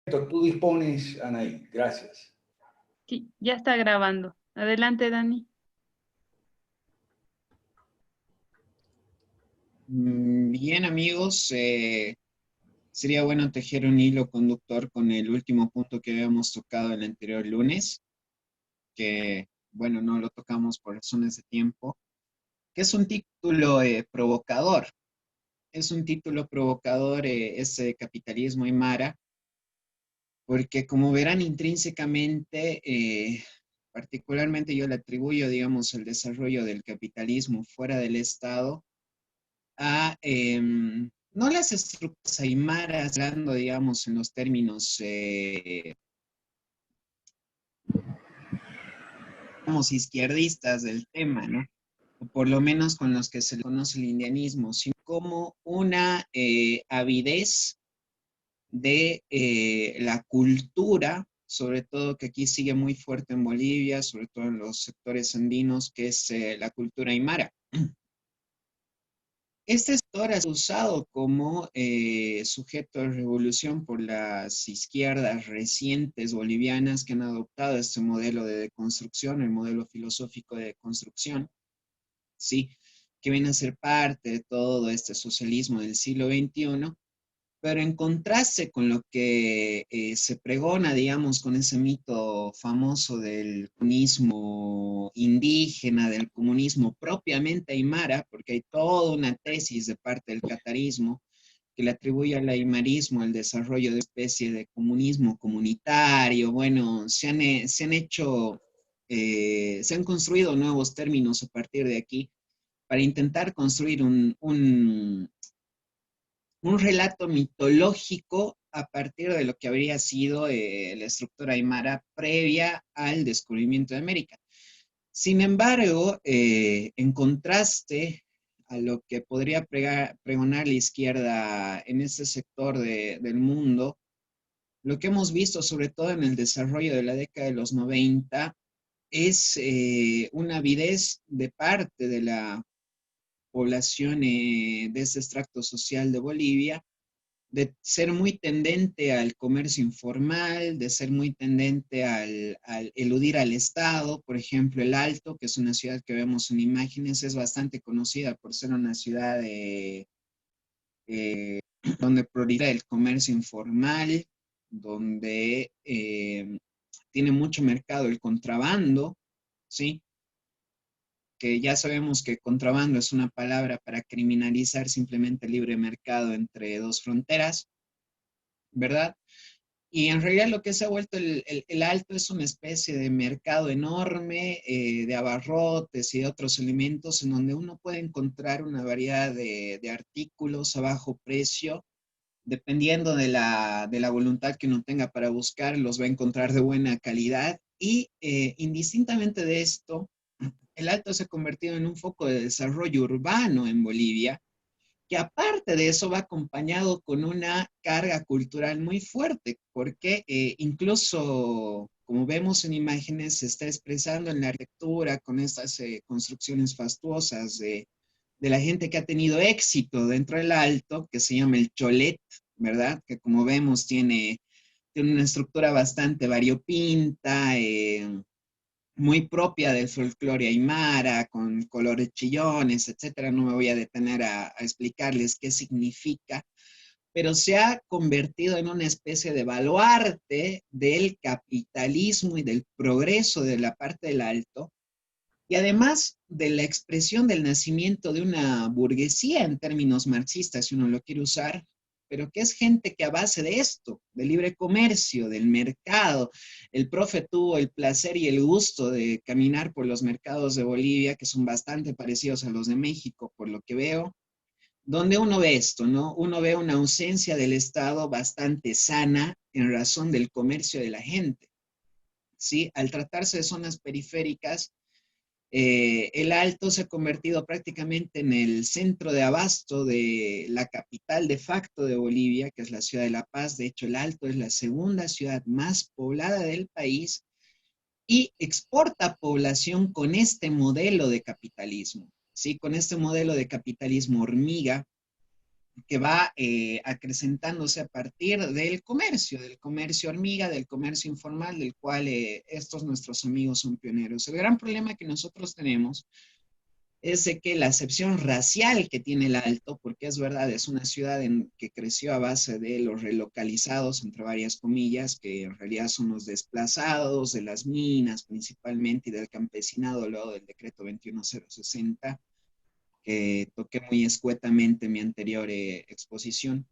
Tú dispones, Anaí. Gracias. Sí, ya está grabando. Adelante, Dani. Bien, amigos, sería bueno tejer un hilo conductor con el último punto que habíamos tocado el anterior lunes, que, bueno, no lo tocamos por razones de tiempo, que es un título provocador. Es un título provocador ese capitalismo aymara, porque como verán intrínsecamente, particularmente yo le atribuyo, digamos, el desarrollo del capitalismo fuera del Estado a no las estructuras aymaras, hablando, digamos, en los términos, digamos, izquierdistas del tema, ¿no? O por lo menos con los que se le conoce el indianismo, sino como una avidez de la cultura, sobre todo que aquí sigue muy fuerte en Bolivia, sobre todo en los sectores andinos, que es la cultura aymara. Este sector ha sido usado como sujeto de revolución por las izquierdas recientes bolivianas que han adoptado este modelo de deconstrucción, el modelo filosófico de deconstrucción, ¿sí? Que viene a ser parte de todo este socialismo del siglo XXI, pero en contraste con lo que se pregona, digamos, con ese mito famoso del comunismo indígena, del comunismo propiamente aymara, porque hay toda una tesis de parte del catarismo que le atribuye al aymarismo el desarrollo de especie de comunismo comunitario. Bueno, se han construido nuevos términos a partir de aquí para intentar construir un relato mitológico a partir de lo que habría sido la estructura aymara previa al descubrimiento de América. Sin embargo, en contraste a lo que podría pregonar la izquierda en este sector del mundo, lo que hemos visto, sobre todo en el desarrollo de la década de los 90, es una avidez de parte de la población de ese extracto social de Bolivia de ser muy tendente al comercio informal, de ser muy tendente al eludir al Estado. Por ejemplo, El Alto, que es una ciudad que vemos en imágenes, es bastante conocida por ser una ciudad donde prolifera el comercio informal, donde tiene mucho mercado el contrabando, ¿sí? Que ya sabemos que contrabando es una palabra para criminalizar simplemente el libre mercado entre dos fronteras, ¿verdad? Y en realidad lo que se ha vuelto el Alto es una especie de mercado enorme de abarrotes y de otros elementos en donde uno puede encontrar una variedad de artículos a bajo precio. Dependiendo de la voluntad que uno tenga para buscar, los va a encontrar de buena calidad. Y indistintamente de esto, el Alto se ha convertido en un foco de desarrollo urbano en Bolivia que aparte de eso va acompañado con una carga cultural muy fuerte, porque incluso, como vemos en imágenes, se está expresando en la arquitectura con estas construcciones fastuosas de la gente que ha tenido éxito dentro del Alto, que se llama el Cholet, ¿verdad? Que como vemos tiene una estructura bastante variopinta, muy propia del folclore aymara, con colores chillones, etcétera. No me voy a detener a explicarles qué significa, pero se ha convertido en una especie de baluarte del capitalismo y del progreso de la parte del Alto, y además de la expresión del nacimiento de una burguesía en términos marxistas, si uno lo quiere usar, pero que es gente que a base de esto, del libre comercio, del mercado, el profe tuvo el placer y el gusto de caminar por los mercados de Bolivia, que son bastante parecidos a los de México, por lo que veo, donde uno ve esto, ¿no? Uno ve una ausencia del Estado bastante sana en razón del comercio de la gente, ¿sí? Al tratarse de zonas periféricas, el Alto se ha convertido prácticamente en el centro de abasto de la capital de facto de Bolivia, que es la ciudad de La Paz. De hecho, el Alto es la segunda ciudad más poblada del país y exporta población con este modelo de capitalismo, ¿sí? Con este modelo de capitalismo hormiga, que va acrecentándose a partir del comercio hormiga, del comercio informal, del cual estos nuestros amigos son pioneros. El gran problema que nosotros tenemos es de que la acepción racial que tiene el Alto, porque es verdad, es una ciudad que creció a base de los relocalizados, entre varias comillas, que en realidad son los desplazados de las minas principalmente y del campesinado luego del decreto 21060, que toqué muy escuetamente en mi anterior exposición.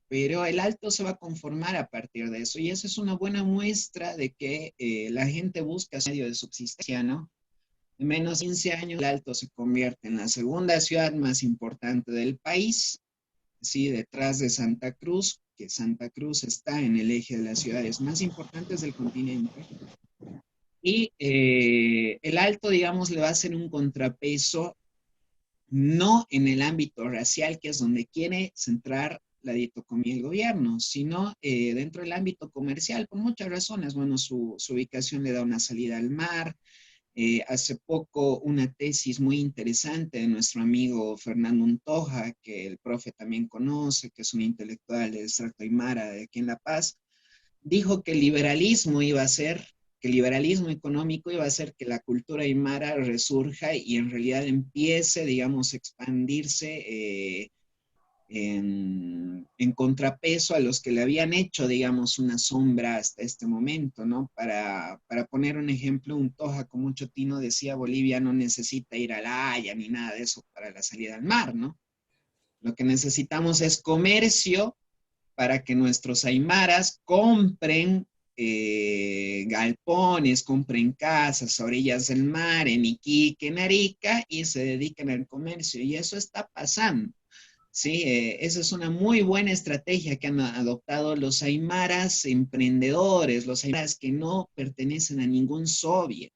Pero el Alto se va a conformar a partir de eso y esa es una buena muestra de que la gente busca su medio de subsistencia, ¿no? En menos de 15 años, el Alto se convierte en la segunda ciudad más importante del país, ¿sí? Detrás de Santa Cruz, que Santa Cruz está en el eje de las ciudades más importantes del continente. Y el Alto, digamos, le va a hacer un contrapeso, no en el ámbito racial, que es donde quiere centrar la dicotomía del gobierno, sino dentro del ámbito comercial, por muchas razones. Bueno, su ubicación le da una salida al mar. Hace poco una tesis muy interesante de nuestro amigo Fernando Untoja, que el profe también conoce, que es un intelectual del extracto Aymara de aquí en La Paz, dijo que el liberalismo iba a ser, que el liberalismo económico iba a hacer que la cultura aymara resurja y en realidad empiece, digamos, a expandirse en contrapeso a los que le habían hecho, digamos, una sombra hasta este momento, ¿no? Para poner un ejemplo, un Toja con mucho tino decía, Bolivia no necesita ir a La Haya ni nada de eso para la salida al mar, ¿no? Lo que necesitamos es comercio para que nuestros aymaras compren galpones, compren casas a orillas del mar, en Iquique, en Arica, y se dediquen al comercio. Y eso está pasando. Sí, esa es una muy buena estrategia que han adoptado los aymaras emprendedores, los aymaras que no pertenecen a ningún soviet.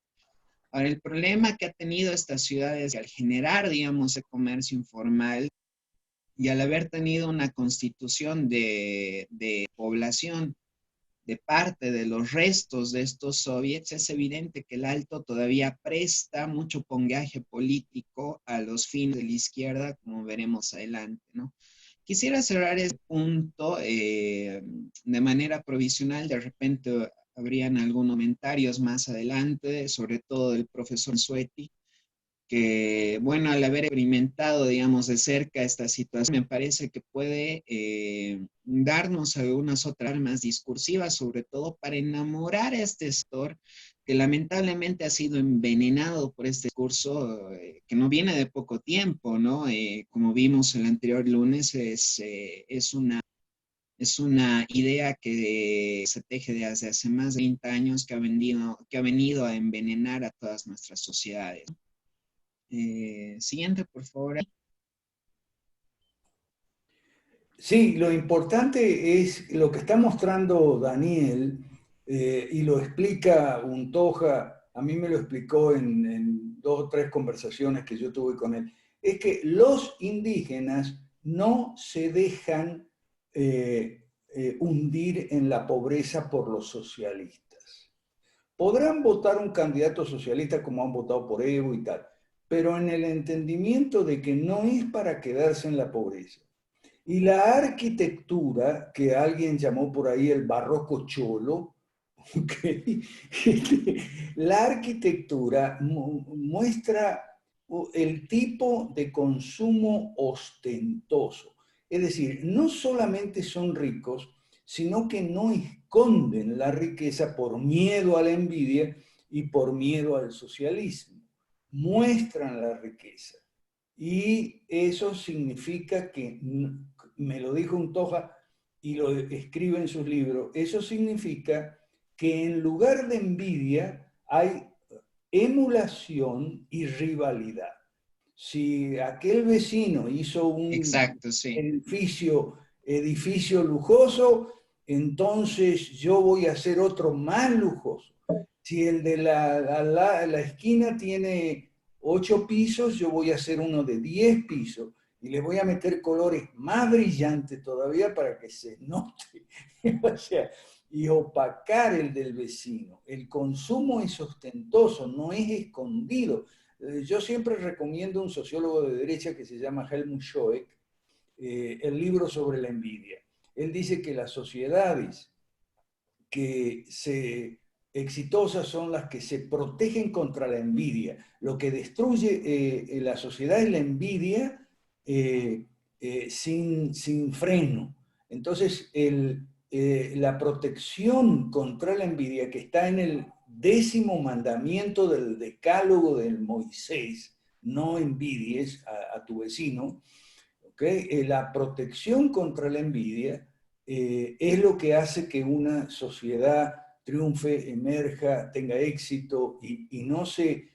Ahora, el problema que ha tenido esta ciudad es que al generar, digamos, el comercio informal y al haber tenido una constitución de población de parte de los restos de estos soviets, es evidente que el Alto todavía presta mucho pongaje político a los fines de la izquierda, como veremos adelante, ¿no? Quisiera cerrar este punto de manera provisional, de repente habrían algunos comentarios más adelante, sobre todo del profesor Sueti, que, bueno, al haber experimentado, digamos, de cerca esta situación, me parece que puede darnos algunas otras armas discursivas, sobre todo para enamorar a este sector que lamentablemente ha sido envenenado por este discurso que no viene de poco tiempo, ¿no? Como vimos el anterior lunes, es una idea que se teje desde hace más de 30 años que ha venido a envenenar a todas nuestras sociedades. Siguiente, por favor. Sí, lo importante es lo que está mostrando Daniel y lo explica Untoja, a mí me lo explicó en dos o tres conversaciones que yo tuve con él, es que los indígenas no se dejan hundir en la pobreza por los socialistas. Podrán votar un candidato socialista como han votado por Evo y tal, pero en el entendimiento de que no es para quedarse en la pobreza. Y la arquitectura, que alguien llamó por ahí el barroco cholo, okay, la arquitectura muestra el tipo de consumo ostentoso. Es decir, no solamente son ricos, sino que no esconden la riqueza por miedo a la envidia y por miedo al socialismo. Muestran la riqueza. Y eso significa que, me lo dijo Untoja y lo escribe en sus libros, eso significa que en lugar de envidia hay emulación y rivalidad. Si aquel vecino hizo un Exacto, sí. edificio lujoso, entonces yo voy a hacer otro más lujoso. Si el de la esquina tiene 8 pisos, yo voy a hacer uno de 10 pisos y le voy a meter colores más brillantes todavía para que se note. O sea, y opacar el del vecino. El consumo es ostentoso, no es escondido. Yo siempre recomiendo un sociólogo de derecha que se llama Helmut Schoeck, el libro sobre la envidia. Él dice que las sociedades exitosas son las que se protegen contra la envidia. Lo que destruye la sociedad es la envidia sin freno. Entonces, la protección contra la envidia, que está en el 10º mandamiento del decálogo del Moisés, no envidies a tu vecino, ¿okay? La protección contra la envidia es lo que hace que una sociedad triunfe, emerja, tenga éxito y no se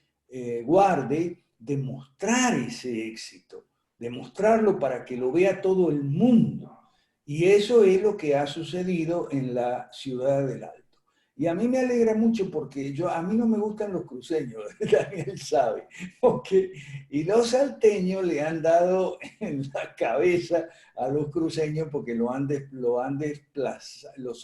guarde de mostrar ese éxito, de mostrarlo para que lo vea todo el mundo. Y eso es lo que ha sucedido en la ciudad del Alto. Y a mí me alegra mucho porque a mí no me gustan los cruceños, Daniel sabe, porque, y los salteños le han dado en la cabeza a los cruceños porque los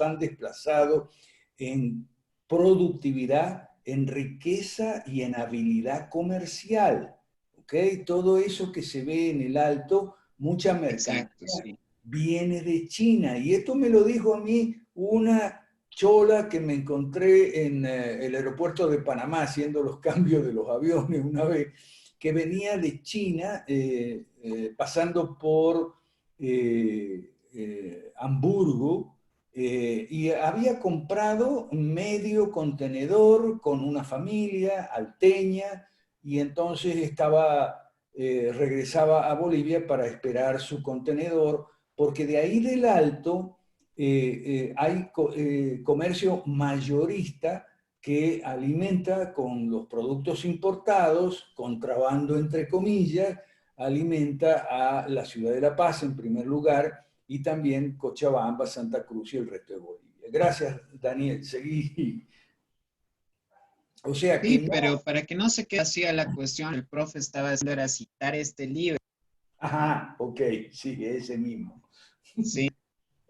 han desplazado en productividad, en riqueza y en habilidad comercial. ¿Okay? Todo eso que se ve en el Alto, mucha mercancía viene de China. Y esto me lo dijo a mí una chola que me encontré en el aeropuerto de Panamá haciendo los cambios de los aviones una vez, que venía de China pasando por Hamburgo y había comprado medio contenedor con una familia alteña y entonces regresaba a Bolivia para esperar su contenedor porque de ahí del Alto hay comercio mayorista que alimenta con los productos importados, contrabando entre comillas, alimenta a la ciudad de La Paz en primer lugar y también Cochabamba, Santa Cruz y el resto de Bolivia. Gracias, Daniel. Seguí. O sea que sí, pero para que no se quede así a la cuestión, el profe estaba haciendo era citar este libro. Ajá, ok, sí, ese mismo. Sí.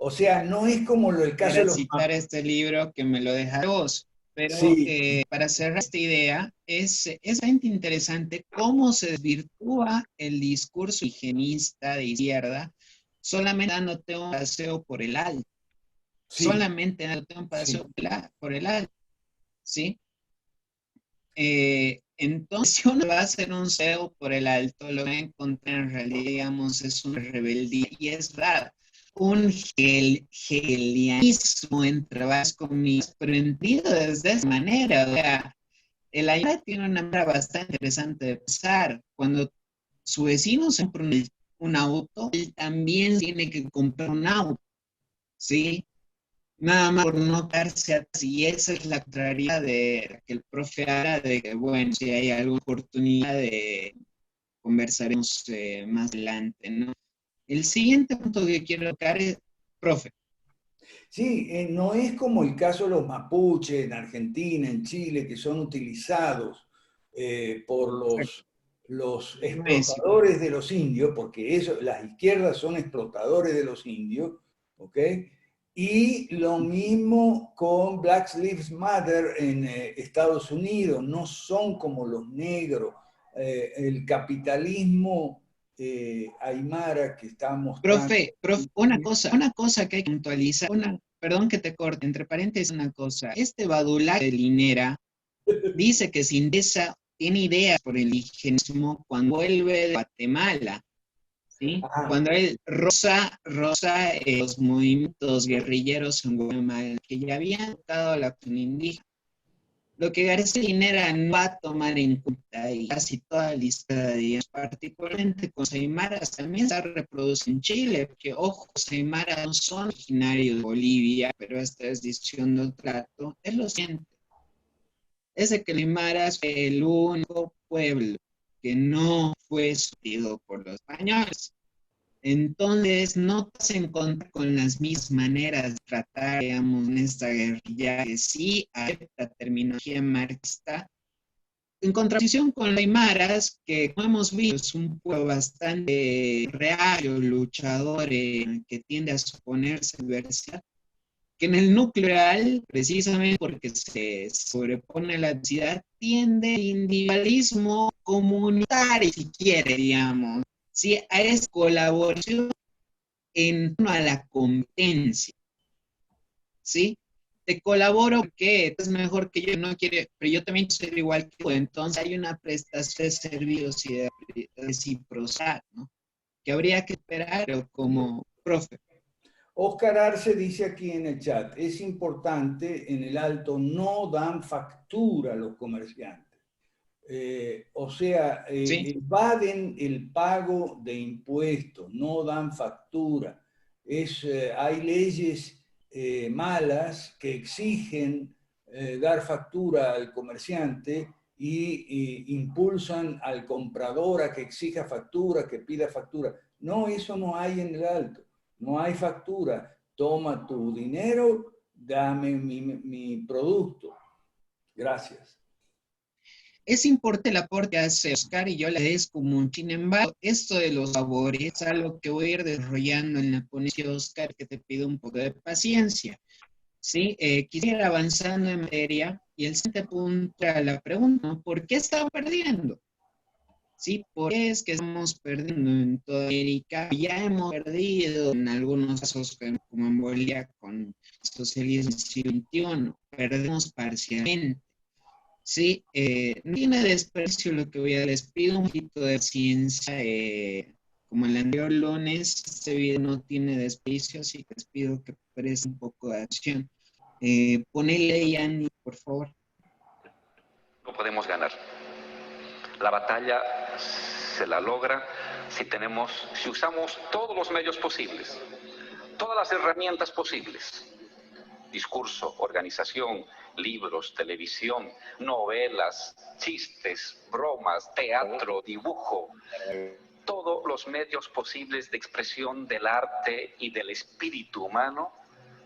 O sea, no es como el caso era de los... citar este libro que me lo deja vos. Pero sí. Para cerrar esta idea, es bastante interesante cómo se desvirtúa el discurso higienista de izquierda solamente dándote un paseo por el Alto. Sí. Solamente dándote un paseo por el Alto. ¿Sí? Entonces, si uno va a hacer un paseo por el Alto, lo que va a encontrar en realidad, digamos, es una rebeldía y es raro. Un hegelianismo entre varias comillas, pero entendido desde esa manera. O sea, el Aymara tiene una manera bastante interesante de pensar. Cuando su vecino se compra un auto, él también tiene que comprar un auto, ¿sí? Nada más por no darse así. Y esa es la contrariedad de que el profe habla de que, bueno, si hay alguna oportunidad de conversaremos más adelante, ¿no? El siguiente punto que quiero tocar es, profe. Sí, no es como el caso de los mapuches en Argentina, en Chile, que son utilizados por los explotadores de los indios, porque las izquierdas son explotadores de los indios, ¿ok? Y lo mismo con Black Lives Matter en Estados Unidos, no son como los negros. El capitalismo aymara que está mostrando... Profe, una cosa que hay que puntualizar, perdón que te corte, entre paréntesis una cosa, este Badulac de Linera dice que Sindesa tiene ideas por el indigenismo cuando vuelve de Guatemala, ¿sí? Ajá. Cuando él roza los movimientos guerrilleros en Guatemala, que ya habían tocado la comunidad indígena. Lo que García Linera no va a tomar en cuenta y casi toda la lista de días, particularmente con los aymaras, también se reproduce en Chile, porque ojo, los aymaras no son originarios de Bolivia, pero esta es decisión del trato, es lo siguiente. Es de que los aymaras fue el único pueblo que no fue sometido por los españoles. Entonces, no te vas a encontrar con las mismas maneras de tratar, digamos, en esta guerrilla que sí acepta terminología marxista, en contraposición con los aymaras, que como hemos visto es un pueblo bastante real, luchador, que tiende a suponerse adversidad, que en el núcleo real, precisamente porque se sobrepone la adversidad, tiende al individualismo comunitario, si quiere, digamos. Sí, a esa colaboración en torno a la competencia, ¿sí? Te colaboro porque es mejor que yo, no quiere, pero yo también quiero ser igual que tú. Entonces hay una prestación de servicios y de reciprocidad, ¿no? Que habría que esperar, pero como profe. Oscar Arce dice aquí en el chat, es importante, en el Alto no dan factura a los comerciantes. O sea, ¿Sí? evaden el pago de impuestos, no dan factura. Hay leyes malas que exigen dar factura al comerciante y impulsan al comprador a que exija factura, que pida factura. No, eso no hay en el Alto. No hay factura. Toma tu dinero, dame mi producto. Gracias. Es importante el aporte que hace Oscar y yo le agradezco mucho. Sin embargo, esto de los favores es algo que voy a ir desarrollando en la ponencia, Oscar, que te pido un poco de paciencia. Sí, quisiera ir avanzando en materia y el siguiente punto era la pregunta, ¿no? ¿Por qué estamos perdiendo? Sí, ¿por qué es que estamos perdiendo en toda América? Ya hemos perdido en algunos casos, como en Bolivia, con el socialismo del siglo XXI. Perdemos parcialmente. Sí, no tiene desprecio lo que voy a les pido un poquito de ciencia. Como el anterior lunes, este video no tiene desprecio, así que les pido que presten un poco de acción. Ponele, Yanni, por favor. No podemos ganar. La batalla se la logra si usamos todos los medios posibles, todas las herramientas posibles. Discurso, organización, libros, televisión, novelas, chistes, bromas, teatro, dibujo, todos los medios posibles de expresión del arte y del espíritu humano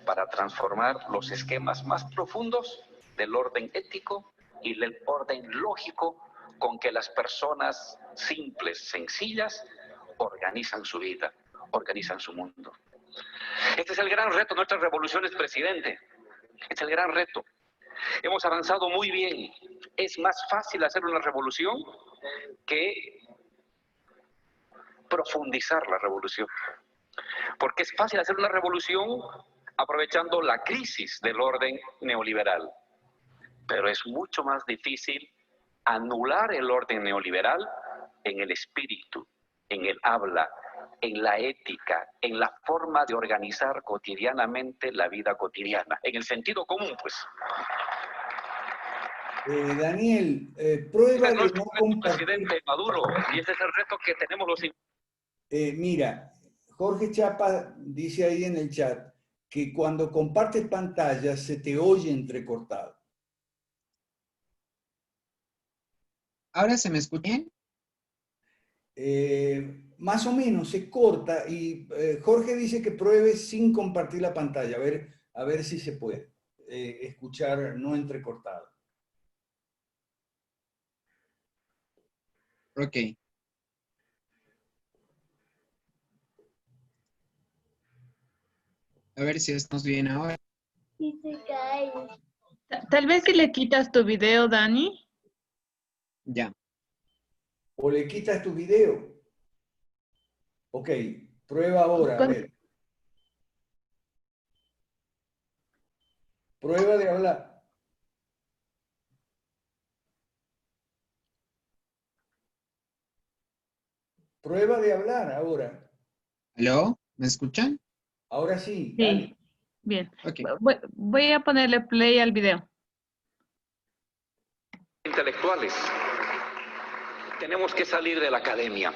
para transformar los esquemas más profundos del orden ético y del orden lógico con que las personas simples, sencillas, organizan su vida, organizan su mundo. Este es el gran reto de nuestras revoluciones, presidente. Es el gran reto. Hemos avanzado muy bien. Es más fácil hacer una revolución que profundizar la revolución. Porque es fácil hacer una revolución aprovechando la crisis del orden neoliberal. Pero es mucho más difícil anular el orden neoliberal en el espíritu, en el habla, en la ética, en la forma de organizar cotidianamente la vida cotidiana, en el sentido común, pues. Daniel, prueba de no compartir. Presidente Maduro, y ese es el reto que tenemos los... Mira, Jorge Chapa dice ahí en el chat que cuando compartes pantalla se te oye entrecortado. ¿Ahora se me escucha? Más o menos se corta y Jorge dice que pruebes sin compartir la pantalla, a ver si se puede escuchar no entrecortado. Ok. A ver si estamos bien ahora. Tal vez si le quitas tu video, Dani. Ya. O le quitas tu video. Ok, prueba ahora, a ver. Prueba de hablar. Prueba de hablar ahora. ¿Aló? ¿Me escuchan? Ahora sí, Sí, dale. bien. Ok. Voy a ponerle play al video. Intelectuales, tenemos que salir de la academia.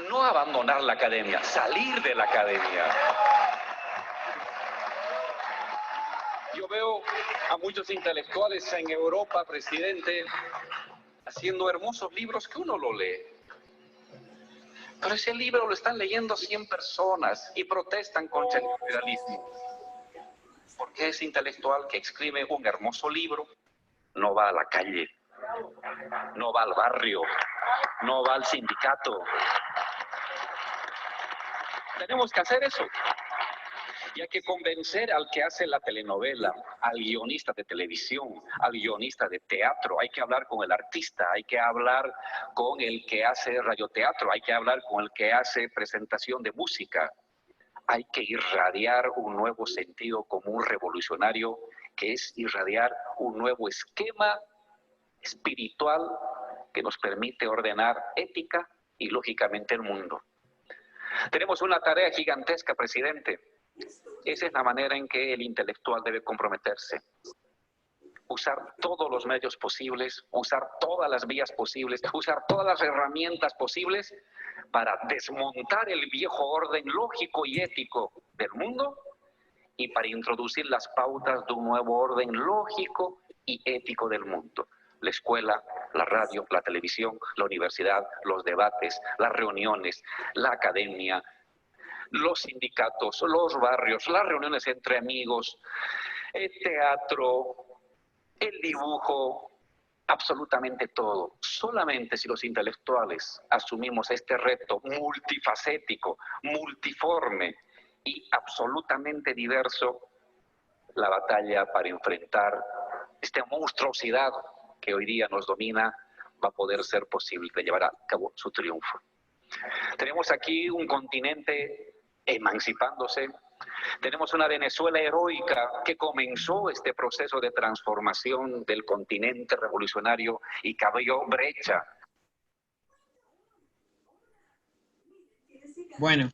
No abandonar la academia, salir de la academia. Yo veo a muchos intelectuales en Europa, presidente, haciendo hermosos libros que uno lo lee. Pero ese libro lo están leyendo 100 personas y protestan contra el liberalismo. Porque ese intelectual que escribe un hermoso libro no va a la calle, no va al barrio, no va al sindicato. Tenemos que hacer eso. Y hay que convencer al que hace la telenovela, al guionista de televisión, al guionista de teatro. Hay que hablar con el artista, hay que hablar con el que hace radioteatro, hay que hablar con el que hace presentación de música. Hay que irradiar un nuevo sentido común revolucionario, que es irradiar un nuevo esquema espiritual que nos permite ordenar ética y lógicamente el mundo. Tenemos una tarea gigantesca, presidente. Esa es la manera en que el intelectual debe comprometerse. Usar todos los medios posibles, usar todas las vías posibles, usar todas las herramientas posibles para desmontar el viejo orden lógico y ético del mundo y para introducir las pautas de un nuevo orden lógico y ético del mundo. La escuela, la radio, la televisión, la universidad, los debates, las reuniones, la academia, los sindicatos, los barrios, las reuniones entre amigos, el teatro, el dibujo, absolutamente todo. Solamente si los intelectuales asumimos este reto multifacético, multiforme y absolutamente diverso, la batalla para enfrentar esta monstruosidad que hoy día nos domina va a poder ser posible de llevar a cabo su triunfo. Tenemos aquí un continente emancipándose. Tenemos una Venezuela heroica que comenzó este proceso de transformación del continente revolucionario y que abrió brecha. Bueno,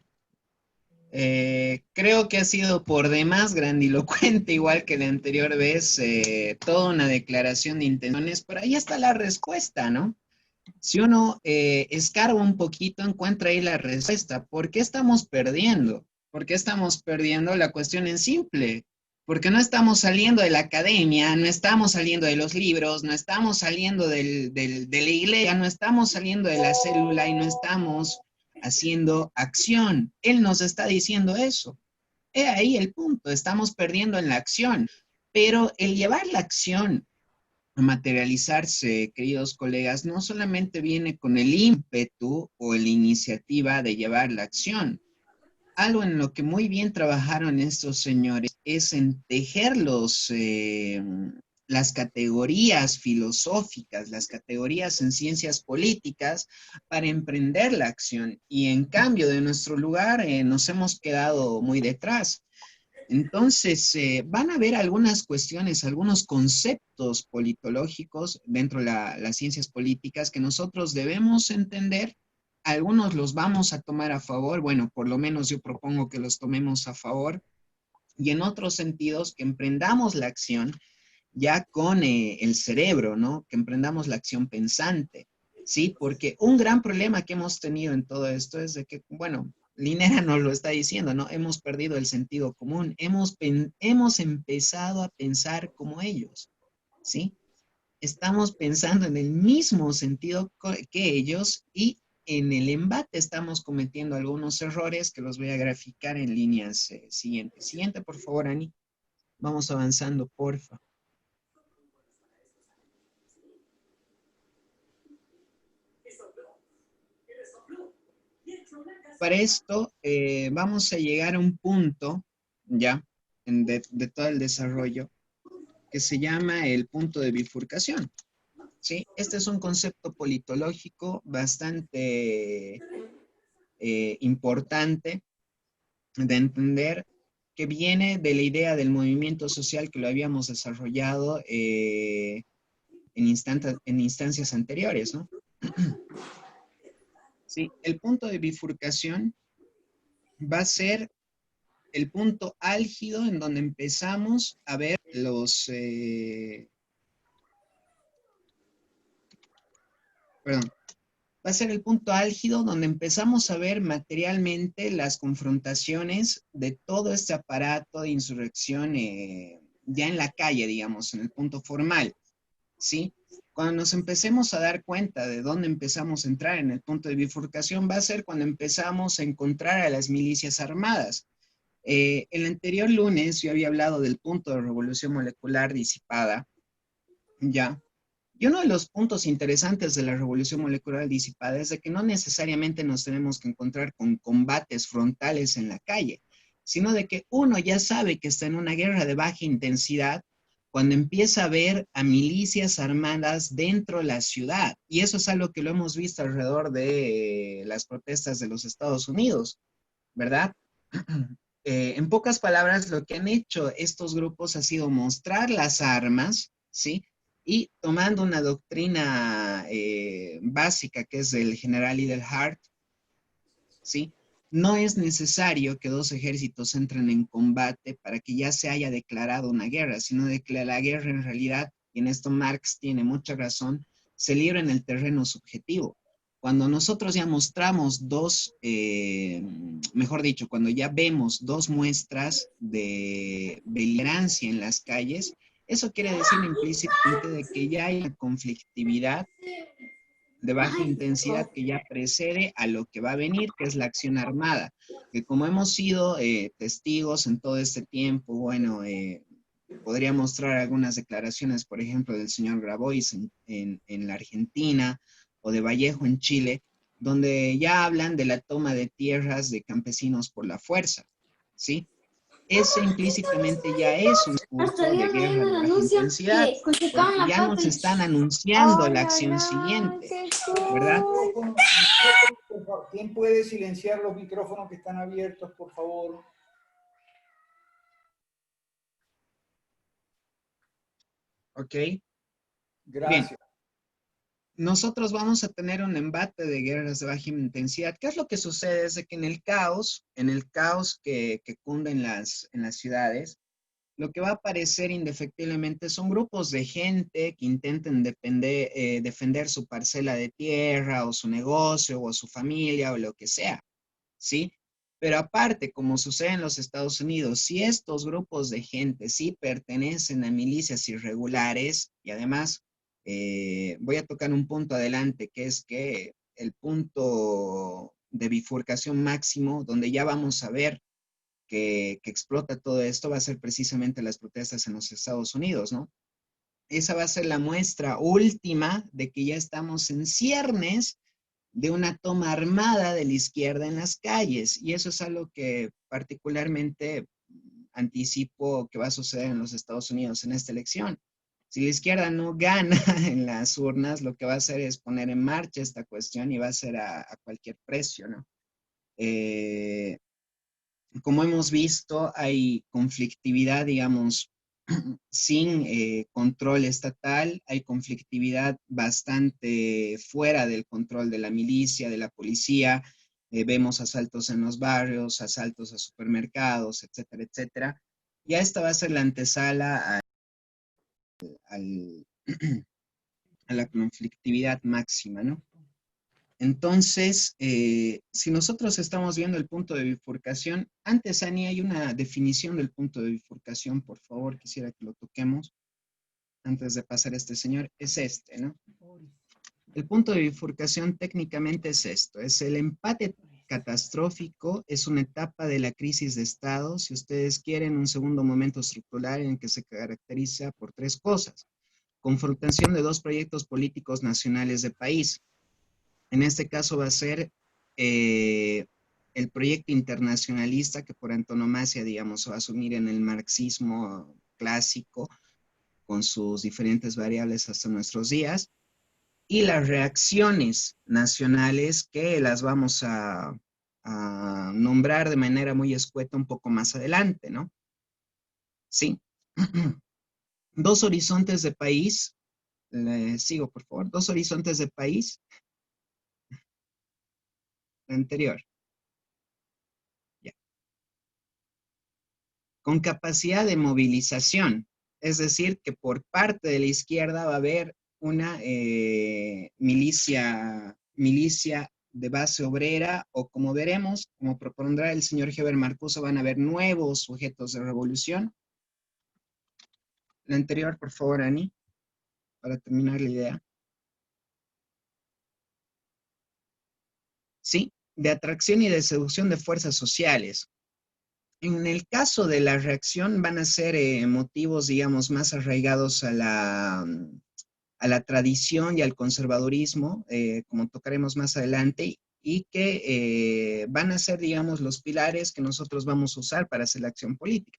creo que ha sido por demás grandilocuente, igual que la anterior vez, toda una declaración de intenciones, pero ahí está la respuesta, ¿no? Si uno escarba un poquito, encuentra ahí la respuesta. ¿Por qué estamos perdiendo? ¿Por qué estamos perdiendo? La cuestión es simple. Porque no estamos saliendo de la academia, no estamos saliendo de los libros, no estamos saliendo de la iglesia, no estamos saliendo de la célula y no estamos haciendo acción. Él nos está diciendo eso. He ahí el punto, estamos perdiendo en la acción. Pero el llevar la acción a materializarse, queridos colegas, no solamente viene con el ímpetu o la iniciativa de llevar la acción. Algo en lo que muy bien trabajaron estos señores es en tejer las categorías filosóficas, las categorías en ciencias políticas para emprender la acción. Y en cambio, de nuestro lugar nos hemos quedado muy detrás. Entonces, van a haber algunas cuestiones, algunos conceptos politológicos dentro de las ciencias políticas que nosotros debemos entender. Algunos los vamos a tomar a favor, bueno, por lo menos yo propongo que los tomemos a favor, y en otros sentidos que emprendamos la acción ya con el cerebro, ¿no? Que emprendamos la acción pensante, ¿sí? Porque un gran problema que hemos tenido en todo esto es de que, bueno, Linera nos lo está diciendo, ¿no? Hemos perdido el sentido común, hemos empezado a pensar como ellos, ¿sí? Estamos pensando en el mismo sentido que ellos y en el embate estamos cometiendo algunos errores que los voy a graficar en líneas siguientes. Siguiente, por favor, Ani. Vamos avanzando, porfa. Para esto vamos a llegar a un punto, ya, de todo el desarrollo, que se llama el punto de bifurcación, ¿sí? Este es un concepto politológico bastante importante de entender, que viene de la idea del movimiento social que lo habíamos desarrollado en instancias anteriores, ¿no? Sí, el punto de bifurcación va a ser el punto álgido en donde empezamos a ver va a ser el punto álgido donde empezamos a ver materialmente las confrontaciones de todo este aparato de insurrección ya en la calle, digamos, en el punto formal, ¿sí? Cuando nos empecemos a dar cuenta de dónde empezamos a entrar en el punto de bifurcación, va a ser cuando empezamos a encontrar a las milicias armadas. El anterior lunes yo había hablado del punto de revolución molecular disipada, ¿ya? Y uno de los puntos interesantes de la revolución molecular disipada es de que no necesariamente nos tenemos que encontrar con combates frontales en la calle, sino de que uno ya sabe que está en una guerra de baja intensidad cuando empieza a ver a milicias armadas dentro de la ciudad. Y eso es algo que lo hemos visto alrededor de las protestas de los Estados Unidos, ¿verdad? En pocas palabras, lo que han hecho estos grupos ha sido mostrar las armas, ¿sí? Y tomando una doctrina básica que es del general Idelhart, ¿sí? No es necesario que dos ejércitos entren en combate para que ya se haya declarado una guerra, sino de que la guerra en realidad, y en esto Marx tiene mucha razón, se libra en el terreno subjetivo. Cuando nosotros ya mostramos mejor dicho, cuando ya vemos dos muestras de beligerancia en las calles, eso quiere decir implícitamente de que ya hay una conflictividad de baja intensidad que ya precede a lo que va a venir, que es la acción armada, que como hemos sido testigos en todo este tiempo, bueno, podría mostrar algunas declaraciones, por ejemplo, del señor Grabois en la Argentina o de Vallejo en Chile, donde ya hablan de la toma de tierras de campesinos por la fuerza, ¿sí? Ese implícitamente ya es un curso de guerra de baja intensidad, porque ya nos están anunciando la acción siguiente, ¿verdad? ¿Quién puede silenciar los micrófonos que están abiertos, por favor? Ok. Gracias. Bien. Nosotros vamos a tener un embate de guerras de baja intensidad. ¿Qué es lo que sucede? Es de que en el caos que cunde en las ciudades, lo que va a aparecer indefectiblemente son grupos de gente que intenten defender su parcela de tierra o su negocio o su familia o lo que sea, ¿sí? Pero aparte, como sucede en los Estados Unidos, si estos grupos de gente sí pertenecen a milicias irregulares, y además voy a tocar un punto adelante, que es que el punto de bifurcación máximo, donde ya vamos a ver que explota todo esto, va a ser precisamente las protestas en los Estados Unidos, ¿no? Esa va a ser la muestra última de que ya estamos en ciernes de una toma armada de la izquierda en las calles. Y eso es algo que particularmente anticipo que va a suceder en los Estados Unidos en esta elección. Si la izquierda no gana en las urnas, lo que va a hacer es poner en marcha esta cuestión y va a ser a cualquier precio, ¿no? Como hemos visto, hay conflictividad, digamos, sin control estatal, hay conflictividad bastante fuera del control de la milicia, de la policía, vemos asaltos en los barrios, asaltos a supermercados, etcétera, etcétera. Ya esta va a ser la antesala al, a la conflictividad máxima, ¿no? Entonces, si nosotros estamos viendo el punto de bifurcación, antes, Ani, hay una definición del punto de bifurcación, por favor, quisiera que lo toquemos antes de pasar a este señor, es este, ¿no? El punto de bifurcación técnicamente es esto, es el empate catastrófico, es una etapa de la crisis de Estado, si ustedes quieren, un segundo momento estructural en el que se caracteriza por tres cosas. Confrontación de dos proyectos políticos nacionales de país. En este caso va a ser el proyecto internacionalista que por antonomasia, digamos, va a asumir en el marxismo clásico con sus diferentes variables hasta nuestros días, y las reacciones nacionales que las vamos a nombrar de manera muy escueta un poco más adelante, ¿no? Sí. Dos horizontes de país, sigo por favor, dos horizontes de país, anterior. Ya. Con capacidad de movilización, es decir, que por parte de la izquierda va a haber una milicia de base obrera, o como veremos, como propondrá el señor Heber Marcuse, van a haber nuevos sujetos de revolución. La anterior, por favor, Ani, para terminar la idea. Sí, de atracción y de seducción de fuerzas sociales. En el caso de la reacción van a ser motivos, digamos, más arraigados a la tradición y al conservadurismo, como tocaremos más adelante, y que van a ser, digamos, los pilares que nosotros vamos a usar para hacer la acción política.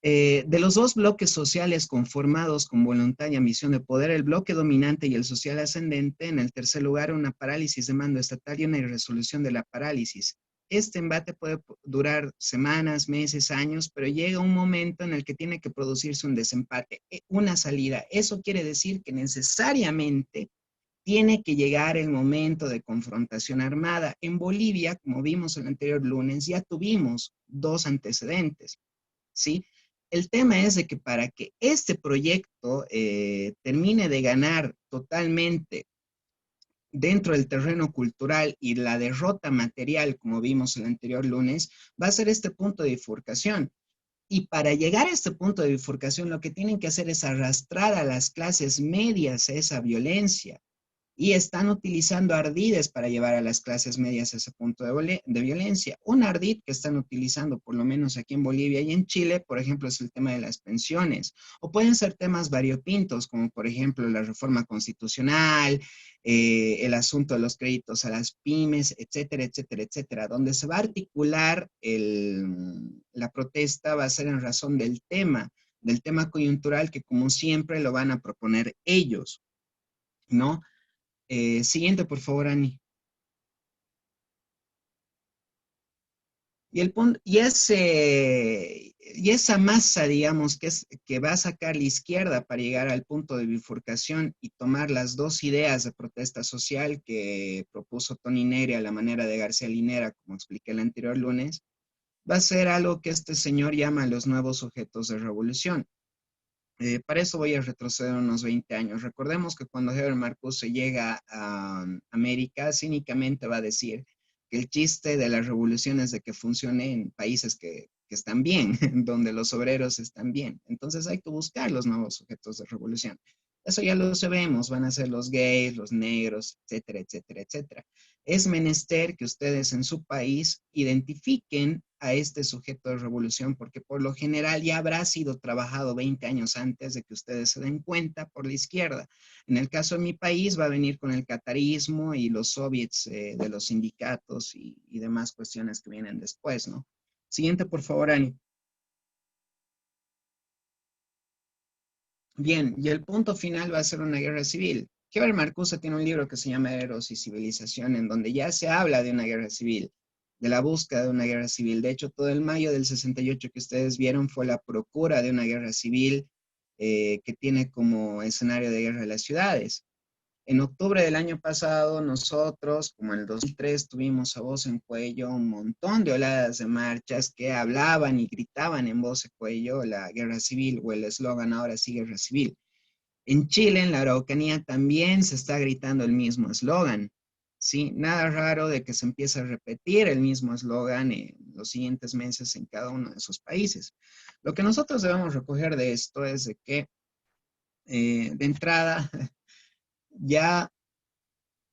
De los dos bloques sociales conformados con voluntad y ambición de poder, el bloque dominante y el social ascendente, en el tercer lugar, una parálisis de mando estatal y una irresolución de la parálisis. este embate puede durar semanas, meses, años, pero llega un momento en el que tiene que producirse un desempate, una salida. Eso quiere decir que necesariamente tiene que llegar el momento de confrontación armada. En Bolivia, como vimos el anterior lunes, ya tuvimos 2 antecedentes, ¿sí? El tema es de que para que este proyecto termine de ganar totalmente dentro del terreno cultural y la derrota material, como vimos el anterior lunes, va a ser este punto de bifurcación. Y para llegar a este punto de bifurcación, lo que tienen que hacer es arrastrar a las clases medias a esa violencia. Y están utilizando ardides para llevar a las clases medias a ese punto de violencia. Un ardid que están utilizando, por lo menos aquí en Bolivia y en Chile, por ejemplo, es el tema de las pensiones. O pueden ser temas variopintos, como por ejemplo la reforma constitucional, el asunto de los créditos a las pymes, etcétera, etcétera, etcétera. Donde se va a articular la protesta va a ser en razón del tema coyuntural que como siempre lo van a proponer ellos, ¿no? Siguiente, por favor, Ani. Y el punto, y esa masa, digamos, que va a sacar la izquierda para llegar al punto de bifurcación y tomar las 2 ideas de protesta social que propuso Tony Neri a la manera de García Linera, como expliqué el anterior lunes, va a ser algo que este señor llama los nuevos sujetos de revolución. Para eso voy a retroceder unos 20 años. Recordemos que cuando Herbert Marcuse llega a América, cínicamente va a decir que el chiste de la revolución es de que funcione en países que están bien, donde los obreros están bien. Entonces hay que buscar los nuevos sujetos de revolución. Eso ya lo sabemos, van a ser los gays, los negros, etcétera, etcétera, etcétera. Es menester que ustedes en su país identifiquen a este sujeto de revolución, porque por lo general ya habrá sido trabajado 20 años antes de que ustedes se den cuenta por la izquierda. En el caso de mi país va a venir con el catarismo y los soviets de los sindicatos y demás cuestiones que vienen después, ¿no? Siguiente, por favor, Ani. Bien, y el punto final va a ser una guerra civil. Herbert Marcuse tiene un libro que se llama Eros y Civilización, en donde ya se habla de una guerra civil, de la búsqueda de una guerra civil. De hecho, todo el mayo del 68 que ustedes vieron fue la procura de una guerra civil que tiene como escenario de guerra de las ciudades. En octubre del año pasado, nosotros, como en el 2003, tuvimos a voz en cuello un montón de oladas de marchas que hablaban y gritaban en voz en cuello la guerra civil o el eslogan ahora sí guerra civil. En Chile, en la Araucanía, también se está gritando el mismo eslogan. ¿Sí? Nada raro de que se empiece a repetir el mismo eslogan en los siguientes meses en cada uno de esos países. Lo que nosotros debemos recoger de esto es de que, de entrada, ya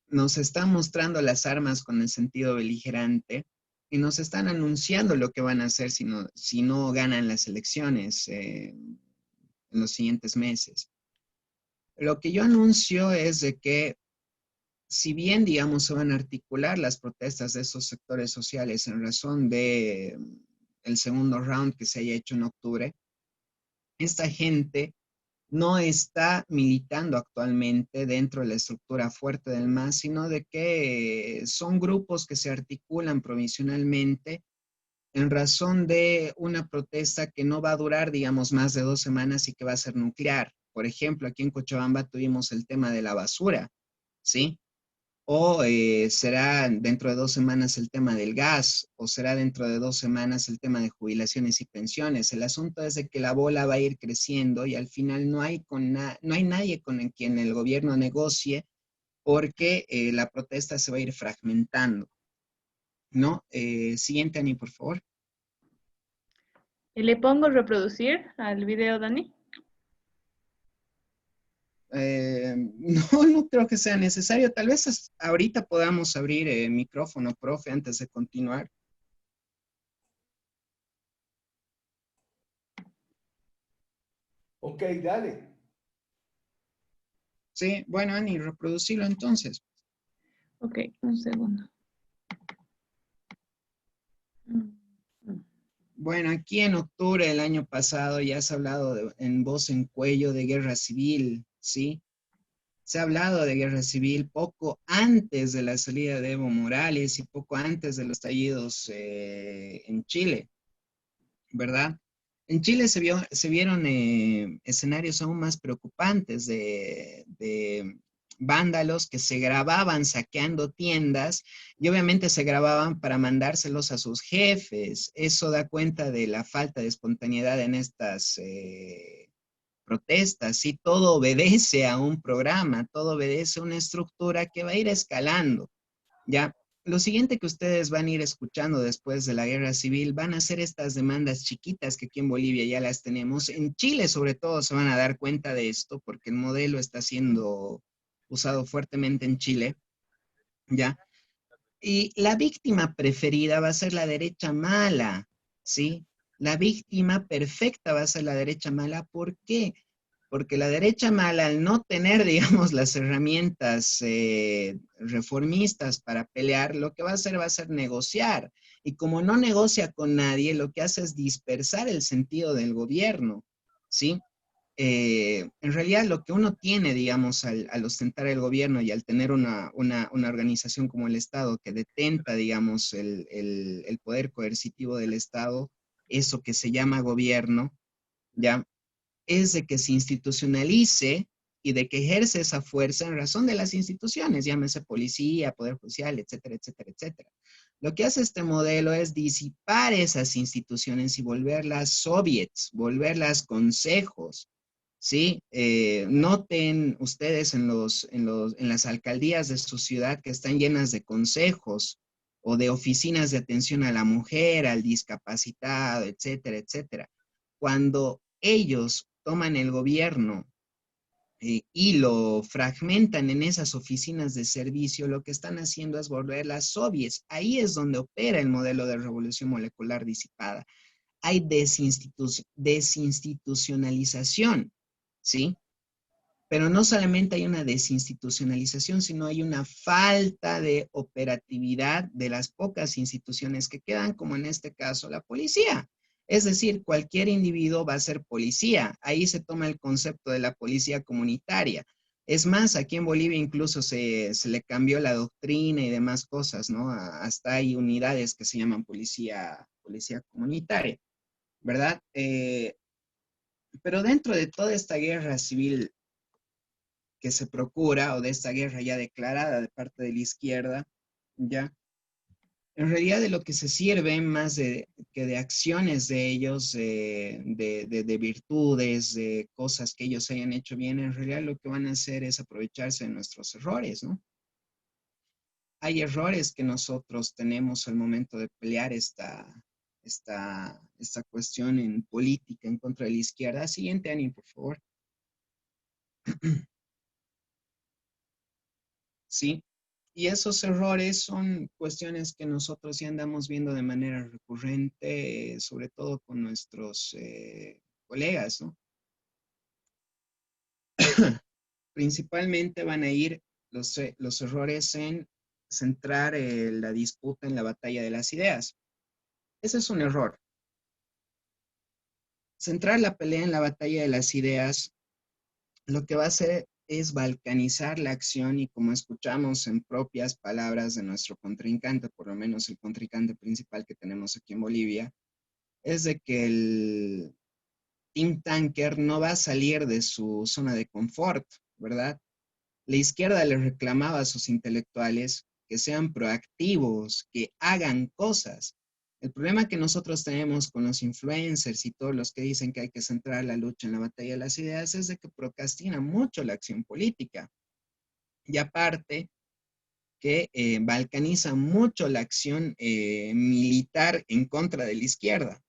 nos están mostrando las armas con el sentido beligerante y nos están anunciando lo que van a hacer si no ganan las elecciones en los siguientes meses. Lo que yo anuncio es de que si bien, digamos, se van a articular las protestas de esos sectores sociales en razón de el segundo round que se haya hecho en octubre, esta gente no está militando actualmente dentro de la estructura fuerte del MAS, sino de que son grupos que se articulan provisionalmente en razón de una protesta que no va a durar, digamos, más de 2 semanas y que va a ser nuclear. Por ejemplo, aquí en Cochabamba tuvimos el tema de la basura, ¿sí? O será dentro de 2 semanas el tema del gas, o será dentro de 2 semanas el tema de jubilaciones y pensiones. El asunto es de que la bola va a ir creciendo y al final no hay nadie con quien el gobierno negocie porque la protesta se va a ir fragmentando, ¿no? Siguiente, Ani, por favor. ¿Le pongo reproducir al video, Dani? No creo que sea necesario. Tal vez ahorita podamos abrir el micrófono, profe, antes de continuar. Ok, dale. Sí, bueno, Ani, reproducirlo entonces. Ok, un segundo. Bueno, aquí en octubre del año pasado ya se ha hablado en voz en cuello de guerra civil, ¿sí? Se ha hablado de guerra civil poco antes de la salida de Evo Morales y poco antes de los estallidos en Chile, ¿verdad? En Chile se vieron escenarios aún más preocupantes de vándalos que se grababan saqueando tiendas y obviamente se grababan para mandárselos a sus jefes. Eso da cuenta de la falta de espontaneidad en estas protestas. Sí, todo obedece a un programa, todo obedece a una estructura que va a ir escalando, ¿ya? Lo siguiente que ustedes van a ir escuchando después de la guerra civil van a ser estas demandas chiquitas que aquí en Bolivia ya las tenemos. En Chile, sobre todo, se van a dar cuenta de esto porque el modelo está siendo usado fuertemente en Chile, ¿ya? Y la víctima preferida va a ser la derecha mala, ¿sí? La víctima perfecta va a ser la derecha mala. ¿Por qué? Porque la derecha mala, al no tener, digamos, las herramientas reformistas para pelear, lo que va a ser negociar. Y como no negocia con nadie, lo que hace es dispersar el sentido del gobierno, ¿sí? En realidad lo que uno tiene, digamos, al ostentar el gobierno y al tener una organización como el Estado que detenta, digamos, el poder coercitivo del Estado, eso que se llama gobierno, ¿ya? Es de que se institucionalice y de que ejerce esa fuerza en razón de las instituciones, llámese policía, poder judicial, etcétera, etcétera, etcétera. Lo que hace este modelo es disipar esas instituciones y volverlas soviets, volverlas consejos, ¿sí? Noten ustedes en las alcaldías de su ciudad que están llenas de consejos o de oficinas de atención a la mujer, al discapacitado, etcétera, etcétera. Cuando ellos toman el gobierno y lo fragmentan en esas oficinas de servicio, lo que están haciendo es volverlas soviets. Ahí es donde opera el modelo de revolución molecular disipada. Hay desinstitucionalización, ¿sí? Pero no solamente hay una desinstitucionalización, sino hay una falta de operatividad de las pocas instituciones que quedan, como en este caso la policía. Es decir, cualquier individuo va a ser policía. Ahí se toma el concepto de la policía comunitaria. Es más, aquí en Bolivia incluso se le cambió la doctrina y demás cosas, ¿no? Hasta hay unidades que se llaman policía comunitaria, ¿verdad? Pero dentro de toda esta guerra civil que se procura, o de esta guerra ya declarada de parte de la izquierda, ya, en realidad de lo que se sirve más que de acciones de ellos, de virtudes, de cosas que ellos hayan hecho bien, en realidad lo que van a hacer es aprovecharse de nuestros errores, ¿no? Hay errores que nosotros tenemos al momento de pelear esta cuestión en política en contra de la izquierda. Siguiente, Ani, por favor. ¿Sí? Y esos errores son cuestiones que nosotros ya andamos viendo de manera recurrente, sobre todo con nuestros colegas, ¿no? Principalmente van a ir los errores en centrar la disputa en la batalla de las ideas. Ese es un error. Centrar la pelea en la batalla de las ideas lo que va a hacer es balcanizar la acción y como escuchamos en propias palabras de nuestro contrincante, por lo menos el contrincante principal que tenemos aquí en Bolivia, es de que el think tanker no va a salir de su zona de confort, ¿verdad? La izquierda le reclamaba a sus intelectuales que sean proactivos, que hagan cosas. El problema que nosotros tenemos con los influencers y todos los que dicen que hay que centrar la lucha en la batalla de las ideas es de que procrastinan mucho la acción política. Y aparte, que balcaniza mucho la acción militar en contra de la izquierda.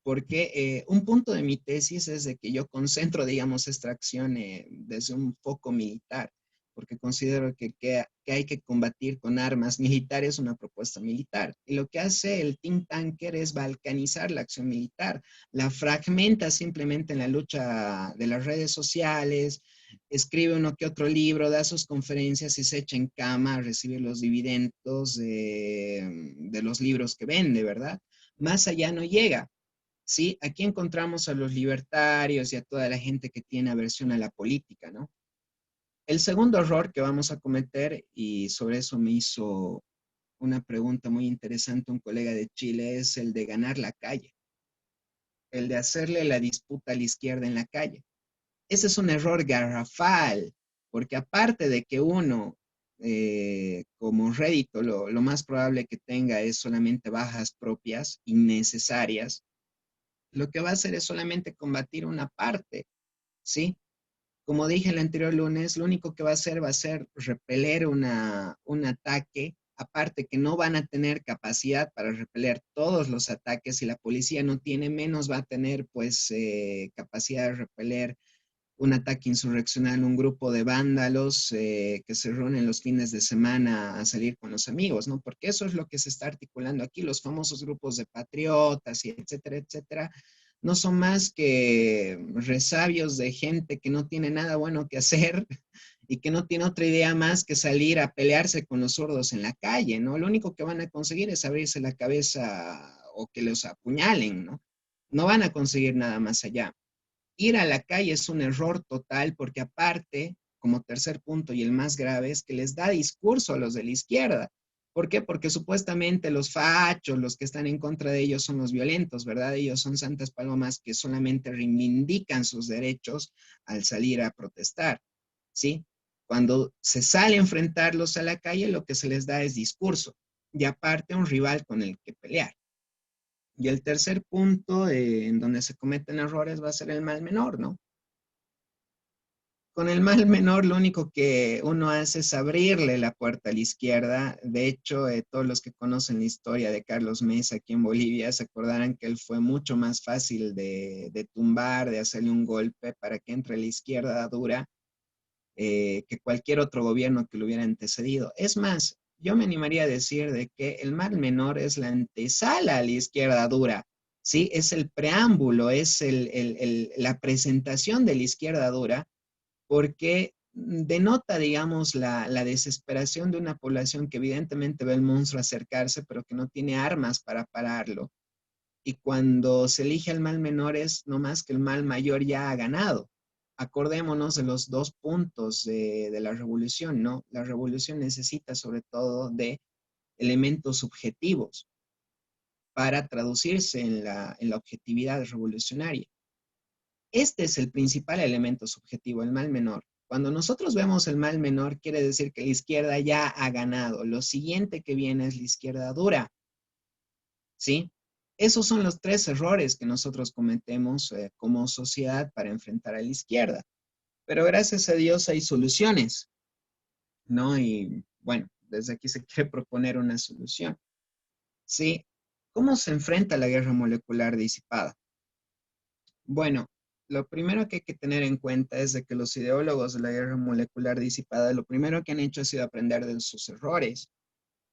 Porque un punto de mi tesis es de que yo concentro, digamos, esta acción desde un foco militar, porque considero que hay que combatir con armas militares una propuesta militar. Y lo que hace el think tanker es balcanizar la acción militar, la fragmenta simplemente en la lucha de las redes sociales, escribe uno que otro libro, da sus conferencias y se echa en cama a recibir los dividendos de los libros que vende, ¿verdad? Más allá no llega. ¿Sí? Aquí encontramos a los libertarios y a toda la gente que tiene aversión a la política, ¿no? El segundo error que vamos a cometer, y sobre eso me hizo una pregunta muy interesante un colega de Chile, es el de ganar la calle, el de hacerle la disputa a la izquierda en la calle. Ese es un error garrafal, porque aparte de que uno, como rédito, lo más probable que tenga es solamente bajas propias, innecesarias, lo que va a hacer es solamente combatir una parte, ¿sí? Como dije el anterior lunes, lo único que va a ser repeler un ataque, aparte que no van a tener capacidad para repeler todos los ataques, y la policía no tiene, menos va a tener pues capacidad de repeler un ataque insurreccional, un grupo de vándalos que se reúnen los fines de semana a salir con los amigos, ¿no? Porque eso es lo que se está articulando aquí, los famosos grupos de patriotas y etcétera, etcétera, no son más que resabios de gente que no tiene nada bueno que hacer y que no tiene otra idea más que salir a pelearse con los sordos en la calle, ¿no? Lo único que van a conseguir es abrirse la cabeza o que los apuñalen, ¿no? No van a conseguir nada más allá. Ir a la calle es un error total porque aparte, como tercer punto y el más grave, es que les da discurso a los de la izquierda. ¿Por qué? Porque supuestamente los fachos, los que están en contra de ellos son los violentos, ¿verdad? Ellos son santas palomas que solamente reivindican sus derechos al salir a protestar, ¿sí? Cuando se sale a enfrentarlos a la calle, lo que se les da es discurso y aparte un rival con el que pelear. Y el tercer punto en donde se cometen errores va a ser el mal menor, ¿no? Con el mal menor lo único que uno hace es abrirle la puerta a la izquierda. De hecho, todos los que conocen la historia de Carlos Mesa aquí en Bolivia se acordarán que él fue mucho más fácil de tumbar, de hacerle un golpe para que entre la izquierda dura que cualquier otro gobierno que lo hubiera antecedido. Es más, yo me animaría a decir de que el mal menor es la antesala a la izquierda dura, ¿sí? Es el preámbulo, es la presentación de la izquierda dura, porque denota, digamos, la desesperación de una población que evidentemente ve el monstruo acercarse, pero que no tiene armas para pararlo. Y cuando se elige al mal menor es no más que el mal mayor ya ha ganado. Acordémonos de los dos puntos de la revolución, ¿no? La revolución necesita sobre todo de elementos subjetivos para traducirse en la objetividad revolucionaria. Este es el principal elemento subjetivo, el mal menor. Cuando nosotros vemos el mal menor, quiere decir que la izquierda ya ha ganado. Lo siguiente que viene es la izquierda dura, ¿sí? Esos son los tres errores que nosotros cometemos como sociedad para enfrentar a la izquierda. Pero gracias a Dios hay soluciones, ¿no? Y bueno, desde aquí se quiere proponer una solución, ¿sí? ¿Cómo se enfrenta la guerra molecular disipada? Bueno, lo primero que hay que tener en cuenta es de que los ideólogos de la guerra molecular disipada, lo primero que han hecho ha sido aprender de sus errores.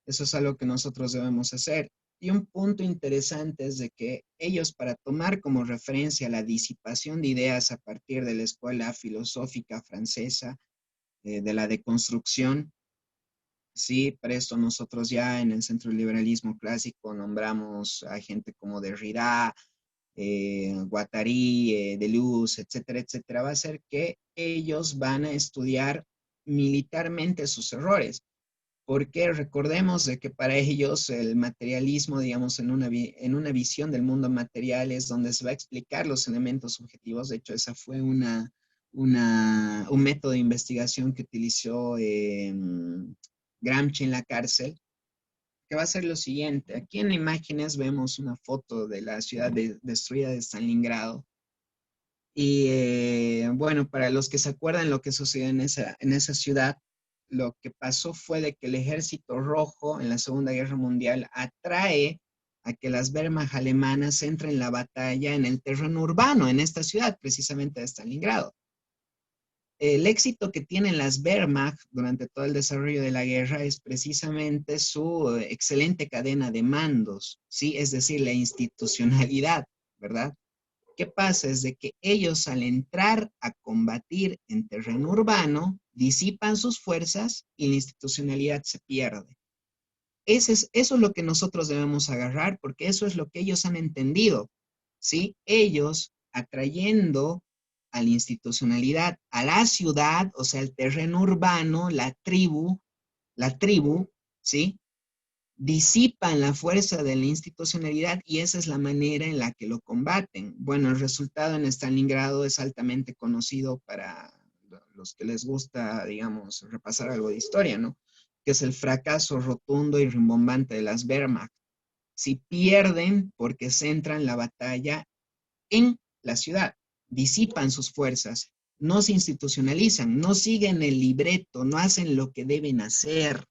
Eso es algo que nosotros debemos hacer. Y un punto interesante es de que ellos, para tomar como referencia la disipación de ideas a partir de la escuela filosófica francesa, de la deconstrucción, sí, para esto nosotros ya en el Centro del Liberalismo Clásico nombramos a gente como Derrida, Guattari, Deleuze, etcétera, etcétera, va a ser que ellos van a estudiar militarmente sus errores. Porque recordemos de que para ellos el materialismo, digamos, en una visión del mundo material es donde se va a explicar los elementos subjetivos. De hecho, esa fue un método de investigación que utilizó Gramsci en la cárcel, que va a ser lo siguiente. Aquí en imágenes vemos una foto de la ciudad destruida de Stalingrado. Y bueno, para los que se acuerdan lo que sucedió en esa ciudad, lo que pasó fue de que el Ejército Rojo en la Segunda Guerra Mundial atrae a que las Wehrmacht alemanas entren en la batalla en el terreno urbano, en esta ciudad, precisamente de Stalingrado. El éxito que tienen las Wehrmacht durante todo el desarrollo de la guerra es precisamente su excelente cadena de mandos, ¿sí? Es decir, la institucionalidad, ¿verdad? ¿Qué pasa? Es de que ellos al entrar a combatir en terreno urbano, disipan sus fuerzas y la institucionalidad se pierde. Eso es lo que nosotros debemos agarrar, porque eso es lo que ellos han entendido, ¿sí? Ellos atrayendo a la institucionalidad, a la ciudad, o sea, el terreno urbano, la tribu, ¿sí? Disipan la fuerza de la institucionalidad y esa es la manera en la que lo combaten. Bueno, el resultado en Stalingrado es altamente conocido para los que les gusta, digamos, repasar algo de historia, ¿no? Que es el fracaso rotundo y rimbombante de las Wehrmacht. Si pierden porque centran la batalla en la ciudad, disipan sus fuerzas, no se institucionalizan, no siguen el libreto, no hacen lo que deben hacer,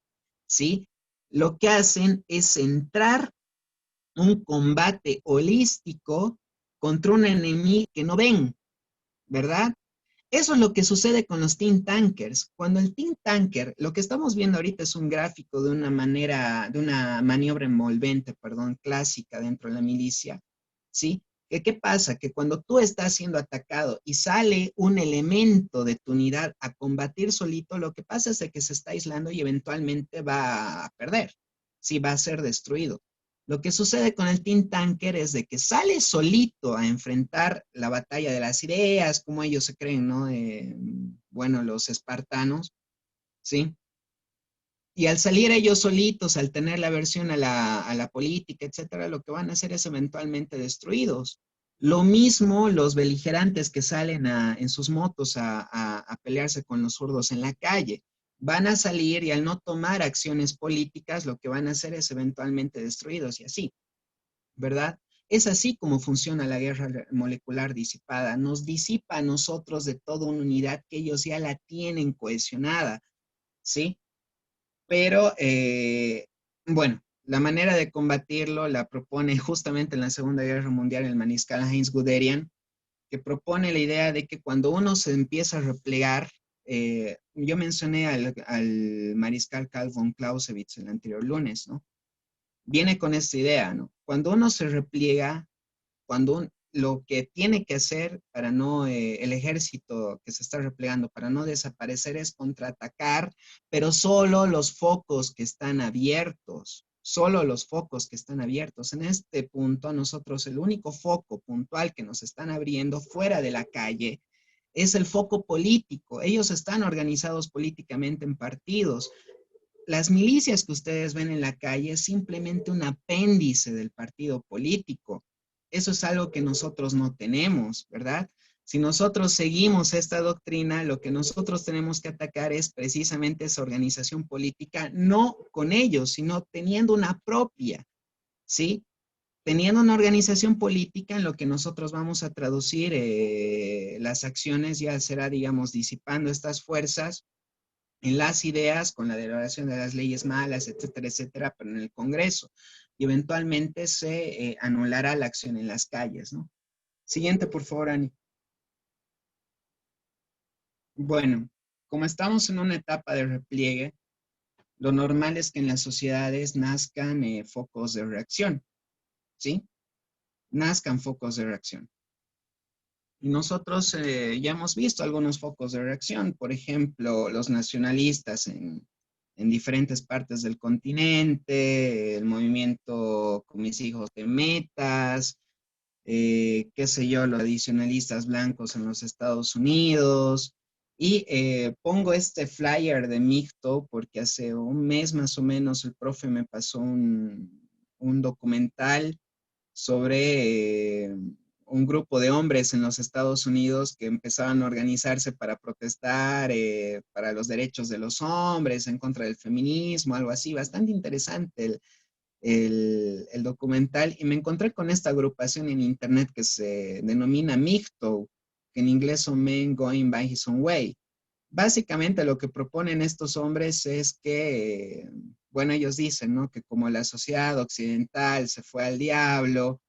¿sí? Lo que hacen es centrar un combate holístico contra un enemigo que no ven, ¿verdad? Eso es lo que sucede con los think tankers. Cuando el think tanker, lo que estamos viendo ahorita es un gráfico de una manera, de una maniobra envolvente, perdón, clásica dentro de la milicia, ¿sí? ¿Qué pasa? Que cuando tú estás siendo atacado y sale un elemento de tu unidad a combatir solito, lo que pasa es de que se está aislando y eventualmente va a perder, sí, va a ser destruido. Lo que sucede con el Think Tanker es de que sale solito a enfrentar la batalla de las ideas, como ellos se creen, ¿no? Bueno, los espartanos, ¿sí? Y al salir ellos solitos, al tener la aversión a la política, etcétera, lo que van a hacer es eventualmente destruidos. Lo mismo los beligerantes que salen en sus motos a pelearse con los zurdos en la calle. Van a salir y al no tomar acciones políticas, lo que van a hacer es eventualmente destruidos y así, ¿verdad? Es así como funciona la guerra molecular disipada. Nos disipa a nosotros de toda una unidad que ellos ya la tienen cohesionada, ¿sí? Pero, bueno, la manera de combatirlo la propone justamente en la Segunda Guerra Mundial el mariscal Heinz Guderian, que propone la idea de que cuando uno se empieza a replegar, yo mencioné al mariscal Karl von Clausewitz el anterior lunes, ¿no? Viene con esta idea, ¿no? Cuando uno se repliega, lo que tiene que hacer para no, el ejército que se está replegando, para no desaparecer es contraatacar, pero solo los focos que están abiertos, solo los focos que están abiertos. En este punto, a nosotros el único foco puntual que nos están abriendo fuera de la calle es el foco político. Ellos están organizados políticamente en partidos. Las milicias que ustedes ven en la calle es simplemente un apéndice del partido político. Eso es algo que nosotros no tenemos, ¿verdad? Si nosotros seguimos esta doctrina, lo que nosotros tenemos que atacar es precisamente esa organización política, no con ellos, sino teniendo una propia, ¿sí? Teniendo una organización política en lo que nosotros vamos a traducir las acciones, ya será, digamos, disipando estas fuerzas en las ideas, con la derogación de las leyes malas, etcétera, etcétera, pero en el Congreso. Y eventualmente se anulará la acción en las calles, ¿no? Siguiente, por favor, Ani. Bueno, como estamos en una etapa de repliegue, lo normal es que en las sociedades nazcan focos de reacción, ¿sí? Nazcan focos de reacción. Y nosotros ya hemos visto algunos focos de reacción, por ejemplo, los nacionalistas en diferentes partes del continente, el movimiento con mis hijos de metas, qué sé yo, los tradicionalistas blancos en los Estados Unidos. Y pongo este flyer de MICTO porque hace un mes más o menos el profe me pasó un documental sobre un grupo de hombres en los Estados Unidos que empezaban a organizarse para protestar para los derechos de los hombres, en contra del feminismo, algo así. Bastante interesante el documental. Y me encontré con esta agrupación en internet que se denomina MGTOW, que en inglés son Men Going By His Own Way. Básicamente lo que proponen estos hombres es que, bueno, ellos dicen, ¿no? Que como la sociedad occidental se fue al diablo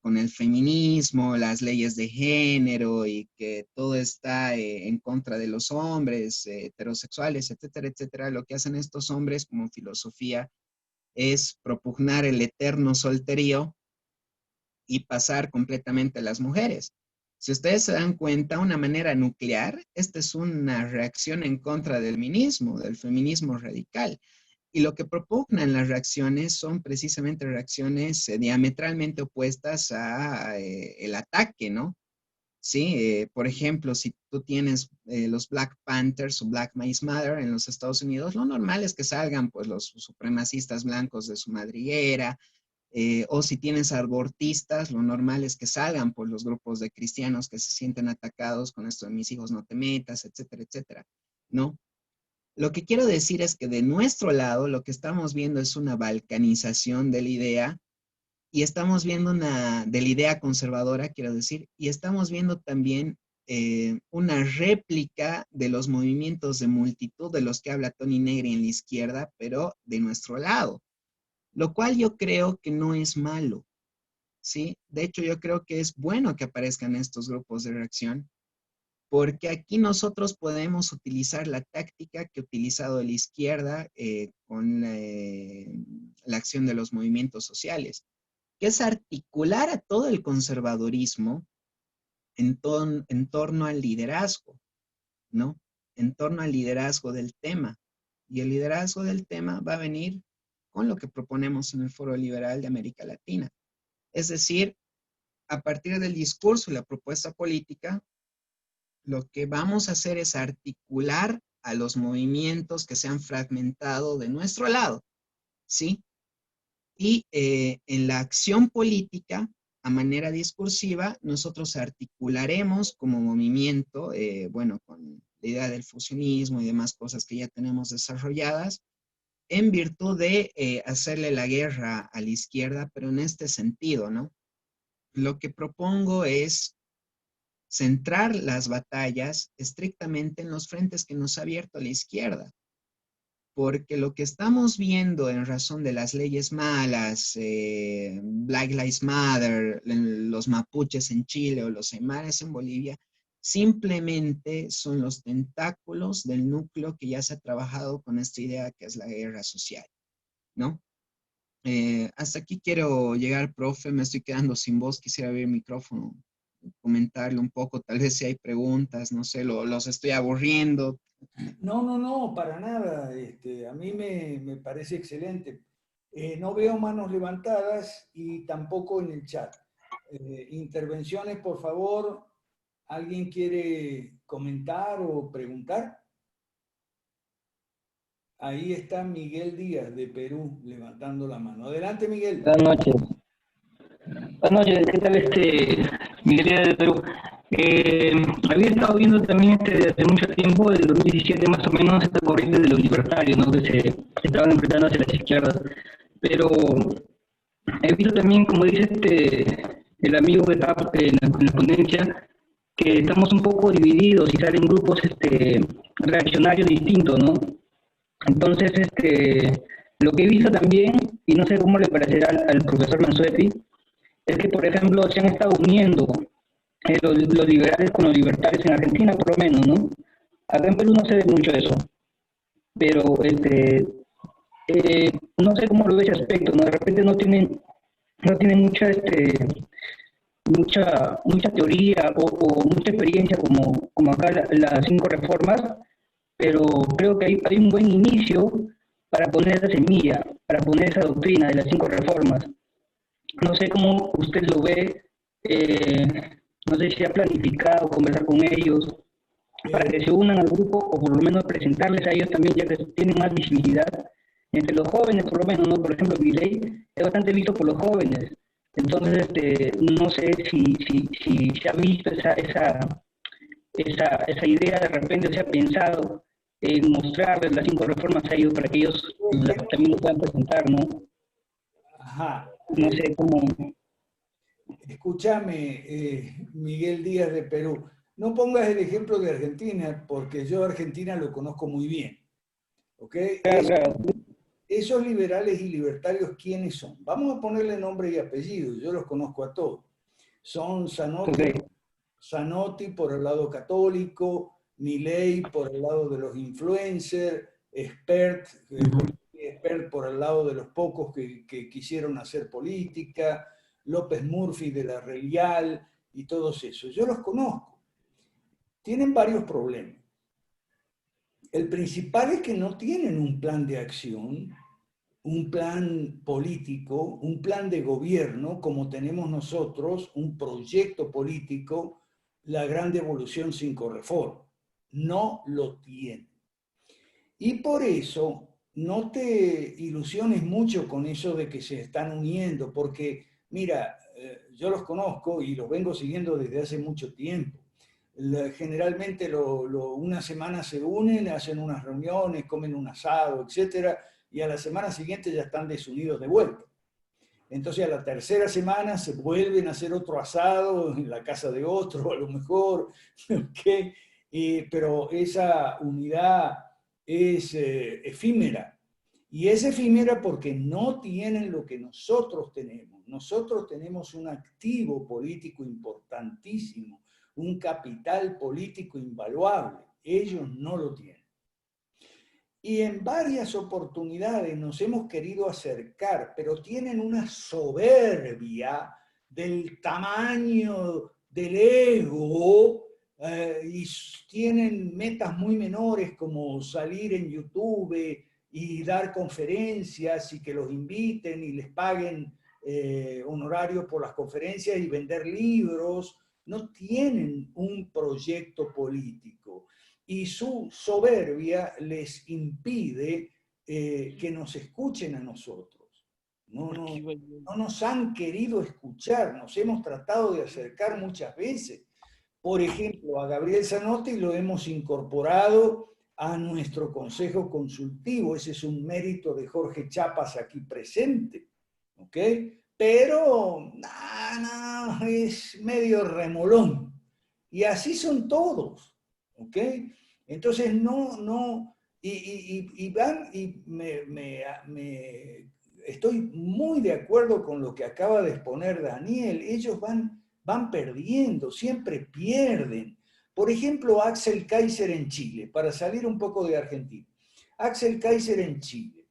con el feminismo, las leyes de género y que todo está en contra de los hombres heterosexuales, etcétera, etcétera, lo que hacen estos hombres como filosofía es propugnar el eterno solterío y pasar completamente a las mujeres. Si ustedes se dan cuenta, una manera nuclear, esta es una reacción en contra del feminismo radical. Y lo que propugnan las reacciones son precisamente reacciones diametralmente opuestas a el ataque, ¿no? ¿sí? Por ejemplo, si tú tienes los Black Panthers o Black Lives Matter en los Estados Unidos, lo normal es que salgan pues los supremacistas blancos de su madriguera, o si tienes abortistas, lo normal es que salgan por los grupos de cristianos que se sienten atacados con esto de mis hijos no te metas, etcétera, etcétera, ¿no? Lo que quiero decir es que de nuestro lado lo que estamos viendo es una balcanización de la idea y estamos viendo de la idea conservadora, quiero decir, y estamos viendo también una réplica de los movimientos de multitud de los que habla Tony Negri en la izquierda, pero de nuestro lado, lo cual yo creo que no es malo, ¿sí? De hecho, yo creo que es bueno que aparezcan estos grupos de reacción, porque aquí nosotros podemos utilizar la táctica que ha utilizado la izquierda con la acción de los movimientos sociales, que es articular a todo el conservadurismo en torno al liderazgo, ¿no? En torno al liderazgo del tema. Y el liderazgo del tema va a venir con lo que proponemos en el Foro Liberal de América Latina. Es decir, a partir del discurso y la propuesta política, lo que vamos a hacer es articular a los movimientos que se han fragmentado de nuestro lado, ¿sí? Y en la acción política, a manera discursiva, nosotros articularemos como movimiento, bueno, con la idea del fusionismo y demás cosas que ya tenemos desarrolladas, en virtud de hacerle la guerra a la izquierda, pero en este sentido, ¿no? Lo que propongo es centrar las batallas estrictamente en los frentes que nos ha abierto la izquierda. Porque lo que estamos viendo en razón de las leyes malas, Black Lives Matter, los mapuches en Chile o los aymaras en Bolivia, simplemente son los tentáculos del núcleo que ya se ha trabajado con esta idea que es la guerra social, ¿no? Hasta aquí quiero llegar, profe, me estoy quedando sin voz, quisiera abrir el micrófono, comentarle un poco, tal vez si hay preguntas, no sé, los estoy aburriendo. No, no, no, para nada. A mí me parece excelente. No veo manos levantadas y tampoco en el chat. Intervenciones, por favor. ¿Alguien quiere comentar o preguntar? Ahí está Miguel Díaz de Perú levantando la mano. Adelante, Miguel. Buenas noches. Buenas noches, ¿qué tal Miguel Díaz de Perú? Había estado viendo también desde hace mucho tiempo, desde 2017 más o menos, esta corriente de los libertarios, ¿no? Que se estaban enfrentando hacia las izquierdas. Pero he visto también, como dice el amigo que está en la ponencia, que estamos un poco divididos y salen grupos reaccionarios distintos, ¿no? Entonces, lo que he visto también, y no sé cómo le parecerá al profesor Mansuetti, es que, por ejemplo, se han estado uniendo los liberales con los libertarios en Argentina, por lo menos, ¿no? Acá en Perú no se ve mucho eso, pero no sé cómo lo ve ese aspecto, ¿no? De repente no tienen mucha teoría o mucha experiencia como acá las 5 reformas, pero creo que hay un buen inicio para poner esa semilla, para poner esa doctrina de las 5 reformas. No sé cómo usted lo ve, no sé si ha planificado conversar con ellos para que se unan al grupo o por lo menos presentarles a ellos también, ya que tienen más visibilidad entre los jóvenes, por lo menos, ¿no? Por ejemplo, Milei es bastante visto por los jóvenes. Entonces, no sé si se ha visto esa idea, de repente se ha pensado en mostrarles las 5 reformas a ellos para que ellos también lo puedan presentar, ¿no? Ajá. No sé cómo. Escúchame, Miguel Díaz de Perú. No pongas el ejemplo de Argentina, porque yo Argentina lo conozco muy bien. ¿Ok? Claro. Esos liberales y libertarios, ¿quiénes son? Vamos a ponerle nombre y apellido, yo los conozco a todos. Son Zanotti por el lado católico, Milei por el lado de los influencers, Expert por el lado de los pocos que quisieron hacer política, López Murphy de la Real y todos esos. Yo los conozco. Tienen varios problemas. El principal es que no tienen un plan de acción, un plan político, un plan de gobierno como tenemos nosotros, un proyecto político la gran devolución sin Correfor. No lo tienen. Y por eso no te ilusiones mucho con eso de que se están uniendo, porque mira, yo los conozco y los vengo siguiendo desde hace mucho tiempo. Generalmente una semana se unen, hacen unas reuniones, comen un asado, etcétera, y a la semana siguiente ya están desunidos de vuelta. Entonces a la tercera semana se vuelven a hacer otro asado en la casa de otro, a lo mejor, ¿okay? Pero esa unidad es efímera. Y es efímera porque no tienen lo que nosotros tenemos. Nosotros tenemos un activo político importantísimo, un capital político invaluable. Ellos no lo tienen. Y en varias oportunidades nos hemos querido acercar, pero tienen una soberbia del tamaño del ego y tienen metas muy menores como salir en YouTube y dar conferencias y que los inviten y les paguen honorarios por las conferencias y vender libros. No tienen un proyecto político. Y su soberbia les impide que nos escuchen a nosotros. No nos han querido escuchar, nos hemos tratado de acercar muchas veces. Por ejemplo, a Gabriel Zanotti lo hemos incorporado a nuestro consejo consultivo. Ese es un mérito de Jorge Chapas aquí presente. ¿Ok? Pero es medio remolón. Y así son todos. ¿Ok? Entonces estoy muy de acuerdo con lo que acaba de exponer Daniel. Ellos van perdiendo, siempre pierden. Por ejemplo, Axel Kaiser en Chile, para salir un poco de Argentina. Axel Kaiser en Chile.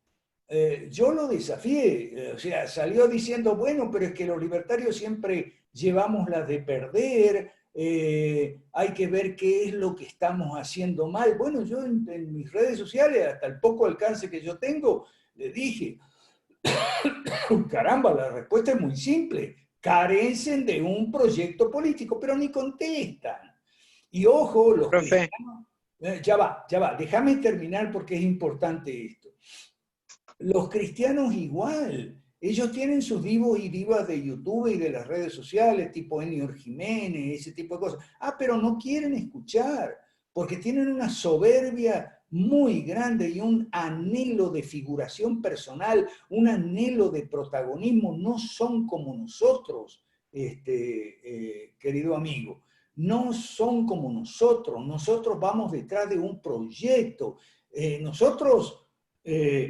Yo lo desafié, o sea, salió diciendo, bueno, pero es que los libertarios siempre llevamos las de perder, hay que ver qué es lo que estamos haciendo mal. Bueno, yo en mis redes sociales, hasta el poco alcance que yo tengo, le dije, caramba, la respuesta es muy simple, carecen de un proyecto político, pero ni contestan. Y ojo, los cristianos, ya va, déjame terminar porque es importante esto. Los cristianos igual, ellos tienen sus divos y divas de YouTube y de las redes sociales, tipo Enior Jiménez, ese tipo de cosas. Pero no quieren escuchar, porque tienen una soberbia muy grande y un anhelo de figuración personal, un anhelo de protagonismo. No son como nosotros, querido amigo. No son como nosotros. Nosotros vamos detrás de un proyecto. Nosotros...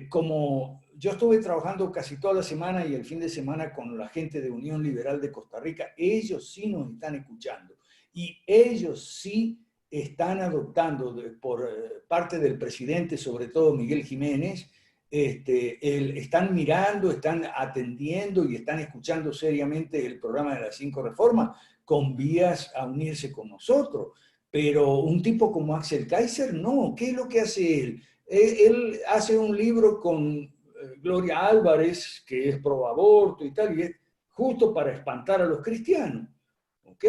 como yo estuve trabajando casi toda la semana y el fin de semana con la gente de Unión Liberal de Costa Rica, ellos sí nos están escuchando y ellos sí están adoptando por parte del presidente, sobre todo Miguel Jiménez, están mirando, están atendiendo y están escuchando seriamente el programa de las 5 reformas con vías a unirse con nosotros. Pero un tipo como Axel Kaiser, no. ¿Qué es lo que hace él? Él hace un libro con Gloria Álvarez, que es pro aborto y tal, y es justo para espantar a los cristianos. ¿Ok?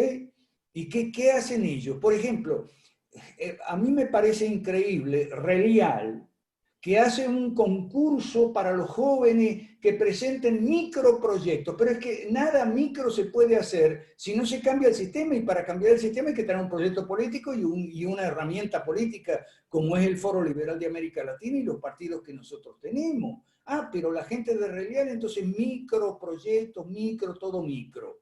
¿Y qué hacen ellos? Por ejemplo, a mí me parece increíble, Relial, que hace un concurso para los jóvenes que presenten microproyectos, pero es que nada micro se puede hacer si no se cambia el sistema, y para cambiar el sistema hay que tener un proyecto político y una herramienta política como es el Foro Liberal de América Latina y los partidos que nosotros tenemos. Pero la gente de Relial, entonces microproyectos, todo micro.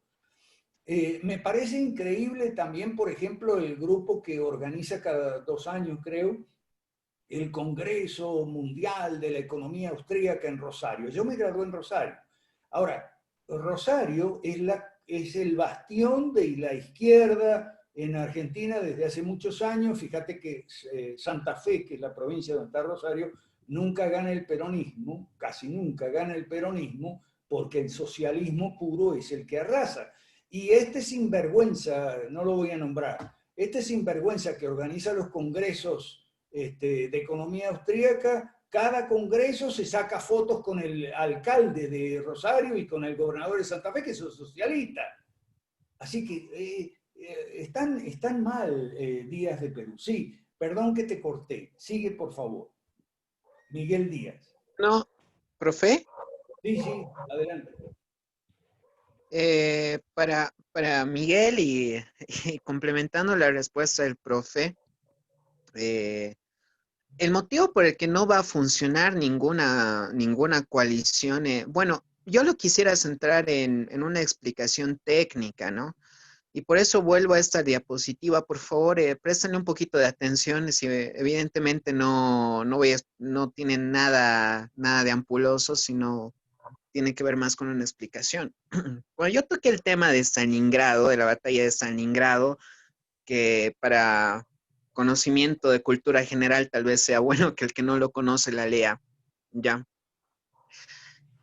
Me parece increíble también, por ejemplo, el grupo que organiza cada 2 años, creo, el Congreso Mundial de la Economía Austríaca en Rosario. Yo me gradué en Rosario. Ahora, Rosario es el bastión de la izquierda en Argentina desde hace muchos años. Fíjate que Santa Fe, que es la provincia donde está Rosario, nunca gana el peronismo, casi nunca gana el peronismo, porque el socialismo puro es el que arrasa. Y este sinvergüenza, no lo voy a nombrar, este sinvergüenza que organiza los congresos de economía austríaca, cada congreso se saca fotos con el alcalde de Rosario y con el gobernador de Santa Fe, que son socialistas. Así que están mal, Díaz de Perú. Sí, perdón que te corté. Sigue, por favor. Miguel Díaz. No, profe. Sí, sí, adelante. Para Miguel y complementando la respuesta del profe, eh, el motivo por el que no va a funcionar ninguna coalición, bueno, yo lo quisiera centrar en una explicación técnica, ¿no? Y por eso vuelvo a esta diapositiva. Por favor, préstenle un poquito de atención. Si, evidentemente no tienen nada de ampuloso, sino tiene que ver más con una explicación. Bueno, yo toqué el tema de Stalingrado, de la batalla de Stalingrado, que para conocimiento de cultura general tal vez sea bueno que el que no lo conoce la lea, ¿ya?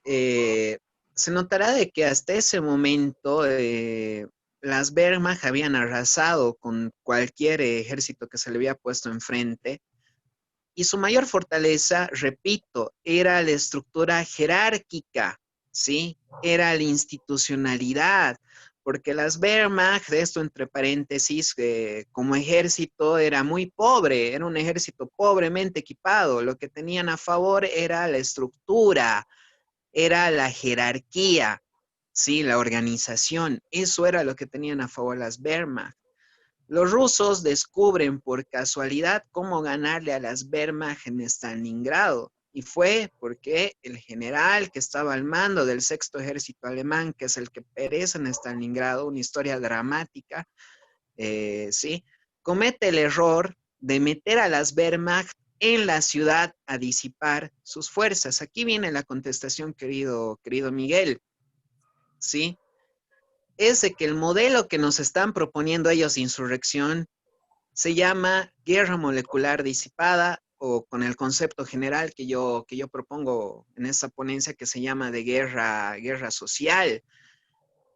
Se notará de que hasta ese momento las Wehrmacht habían arrasado con cualquier ejército que se le había puesto enfrente, y su mayor fortaleza, repito, era la estructura jerárquica, ¿sí? Era la institucionalidad, porque las Wehrmacht, de esto entre paréntesis, como ejército era muy pobre, era un ejército pobremente equipado, lo que tenían a favor era la estructura, era la jerarquía, ¿sí? La organización, eso era lo que tenían a favor las Wehrmacht. Los rusos descubren por casualidad cómo ganarle a las Wehrmacht en Stalingrado. Y fue porque el general que estaba al mando del sexto ejército alemán, que es el que perece en Stalingrado, una historia dramática, ¿sí? Comete el error de meter a las Wehrmacht en la ciudad a disipar sus fuerzas. Aquí viene la contestación, querido Miguel, ¿sí? Es de que el modelo que nos están proponiendo ellos de insurrección se llama guerra molecular disipada, o con el concepto general que yo propongo en esta ponencia, que se llama de guerra social.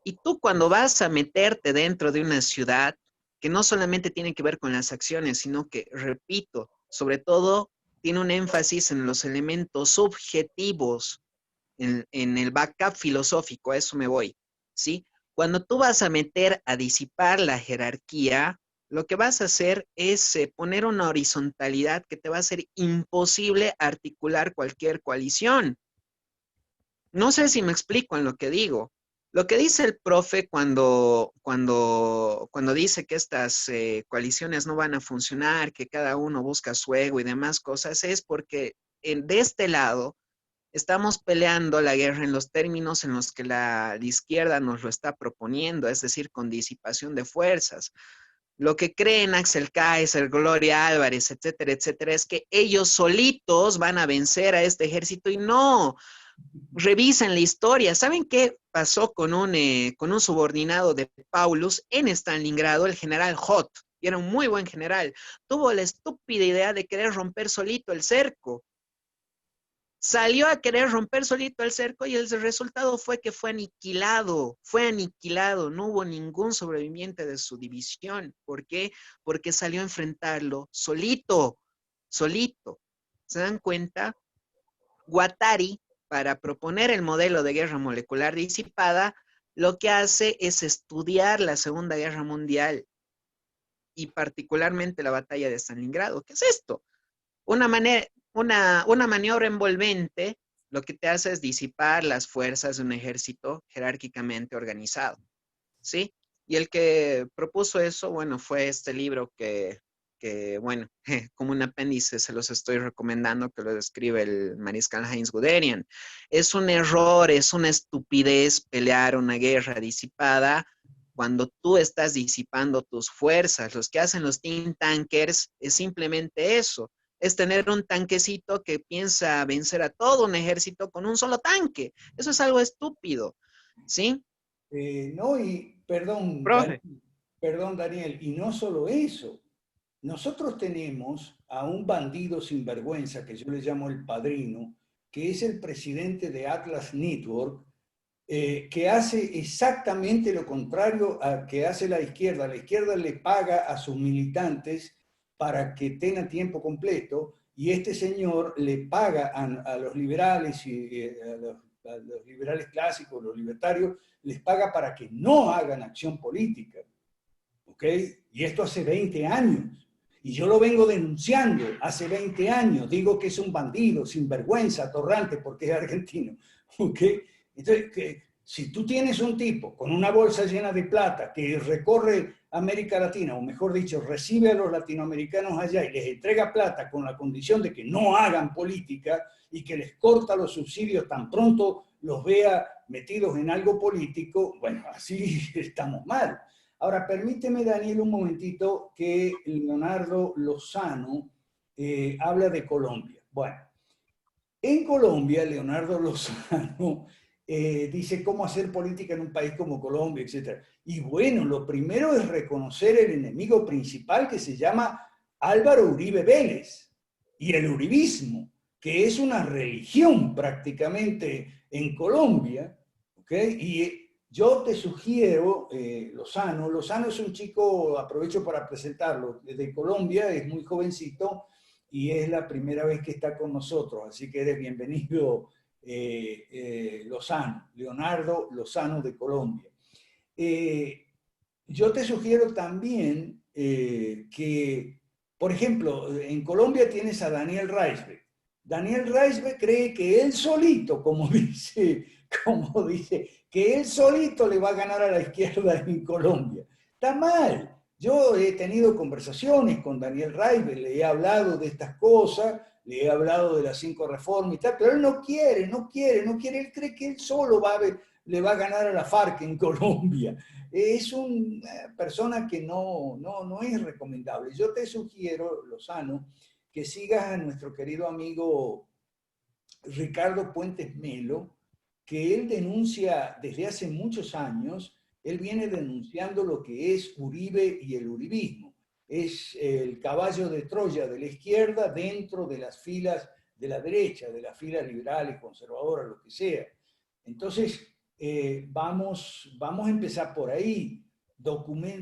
Y tú, cuando vas a meterte dentro de una ciudad, que no solamente tiene que ver con las acciones, sino que, repito, sobre todo tiene un énfasis en los elementos subjetivos, en el backup filosófico, a eso me voy, ¿sí? Cuando tú vas a meter a disipar la jerarquía, lo que vas a hacer es poner una horizontalidad que te va a hacer imposible articular cualquier coalición. No sé si me explico en lo que digo. Lo que dice el profe cuando dice que estas coaliciones no van a funcionar, que cada uno busca su ego y demás cosas, es porque de este lado estamos peleando la guerra en los términos en los que la izquierda nos lo está proponiendo, es decir, con disipación de fuerzas. Lo que creen Axel Kaiser, Gloria Álvarez, etcétera, etcétera, es que ellos solitos van a vencer a este ejército, y no. Revisen la historia. ¿Saben qué pasó con un subordinado de Paulus en Stalingrado? El general Hoth, y era un muy buen general. Tuvo la estúpida idea de querer romper solito el cerco. Salió a querer romper solito el cerco y el resultado fue que fue aniquilado, no hubo ningún sobreviviente de su división. ¿Por qué? Porque salió a enfrentarlo solito. ¿Se dan cuenta? Guattari, para proponer el modelo de guerra molecular disipada, lo que hace es estudiar la Segunda Guerra Mundial y particularmente la batalla de Stalingrado. ¿Qué es esto? Una maniobra envolvente lo que te hace es disipar las fuerzas de un ejército jerárquicamente organizado, ¿sí? Y el que propuso eso, bueno, fue este libro que bueno, como un apéndice se los estoy recomendando, que lo describe el mariscal Heinz Guderian. Es un error, es una estupidez pelear una guerra disipada cuando tú estás disipando tus fuerzas. Los que hacen los think tankers es simplemente eso, es tener un tanquecito que piensa vencer a todo un ejército con un solo tanque. Eso es algo estúpido, ¿sí? No, y Profe. perdón, Daniel, y no solo eso. Nosotros tenemos a un bandido sinvergüenza que yo le llamo el padrino, que es el presidente de Atlas Network, que hace exactamente lo contrario a que hace la izquierda. La izquierda le paga a sus militantes para que tengan tiempo completo, y este señor le paga a los liberales y a los liberales clásicos, los libertarios, les paga para que no hagan acción política. ¿ok? Y esto hace 20 años. Y yo lo vengo denunciando hace 20 años. Digo que es un bandido, sinvergüenza, atorrante, porque es argentino, ¿ok? Entonces, si tú tienes un tipo con una bolsa llena de plata que recorre América Latina, o mejor dicho, recibe a los latinoamericanos allá y les entrega plata con la condición de que no hagan política y que les corta los subsidios tan pronto los vea metidos en algo político, bueno, así estamos mal. Ahora, permíteme, Daniel, un momentito que Leonardo Lozano habla de Colombia. Bueno, en Colombia, Leonardo Lozano dice cómo hacer política en un país como Colombia, etc. Y bueno, lo primero es reconocer el enemigo principal que se llama Álvaro Uribe Vélez y el uribismo, que es una religión prácticamente en Colombia, ¿ok? Y yo te sugiero, Lozano es un chico, aprovecho para presentarlo, desde Colombia, es muy jovencito y es la primera vez que está con nosotros, así que eres bienvenido, Lozano, Leonardo Lozano de Colombia. Yo te sugiero también que, por ejemplo, en Colombia tienes a Daniel Reisbeck. Daniel Reisbeck cree que él solito, como dice, que él solito le va a ganar a la izquierda en Colombia. Está mal. Yo he tenido conversaciones con Daniel Reisbeck, le he hablado de estas cosas, le he hablado de las 5 reformas y tal, pero él no quiere, él cree que él solo le va a ganar a la FARC en Colombia. Es una persona que no es recomendable. Yo te sugiero, Lozano, que sigas a nuestro querido amigo Ricardo Puentes Melo, que él denuncia desde hace muchos años, él viene denunciando lo que es Uribe y el uribismo. Es el caballo de Troya de la izquierda dentro de las filas de la derecha, de las filas liberales, conservadoras, lo que sea. Entonces, vamos a empezar por ahí.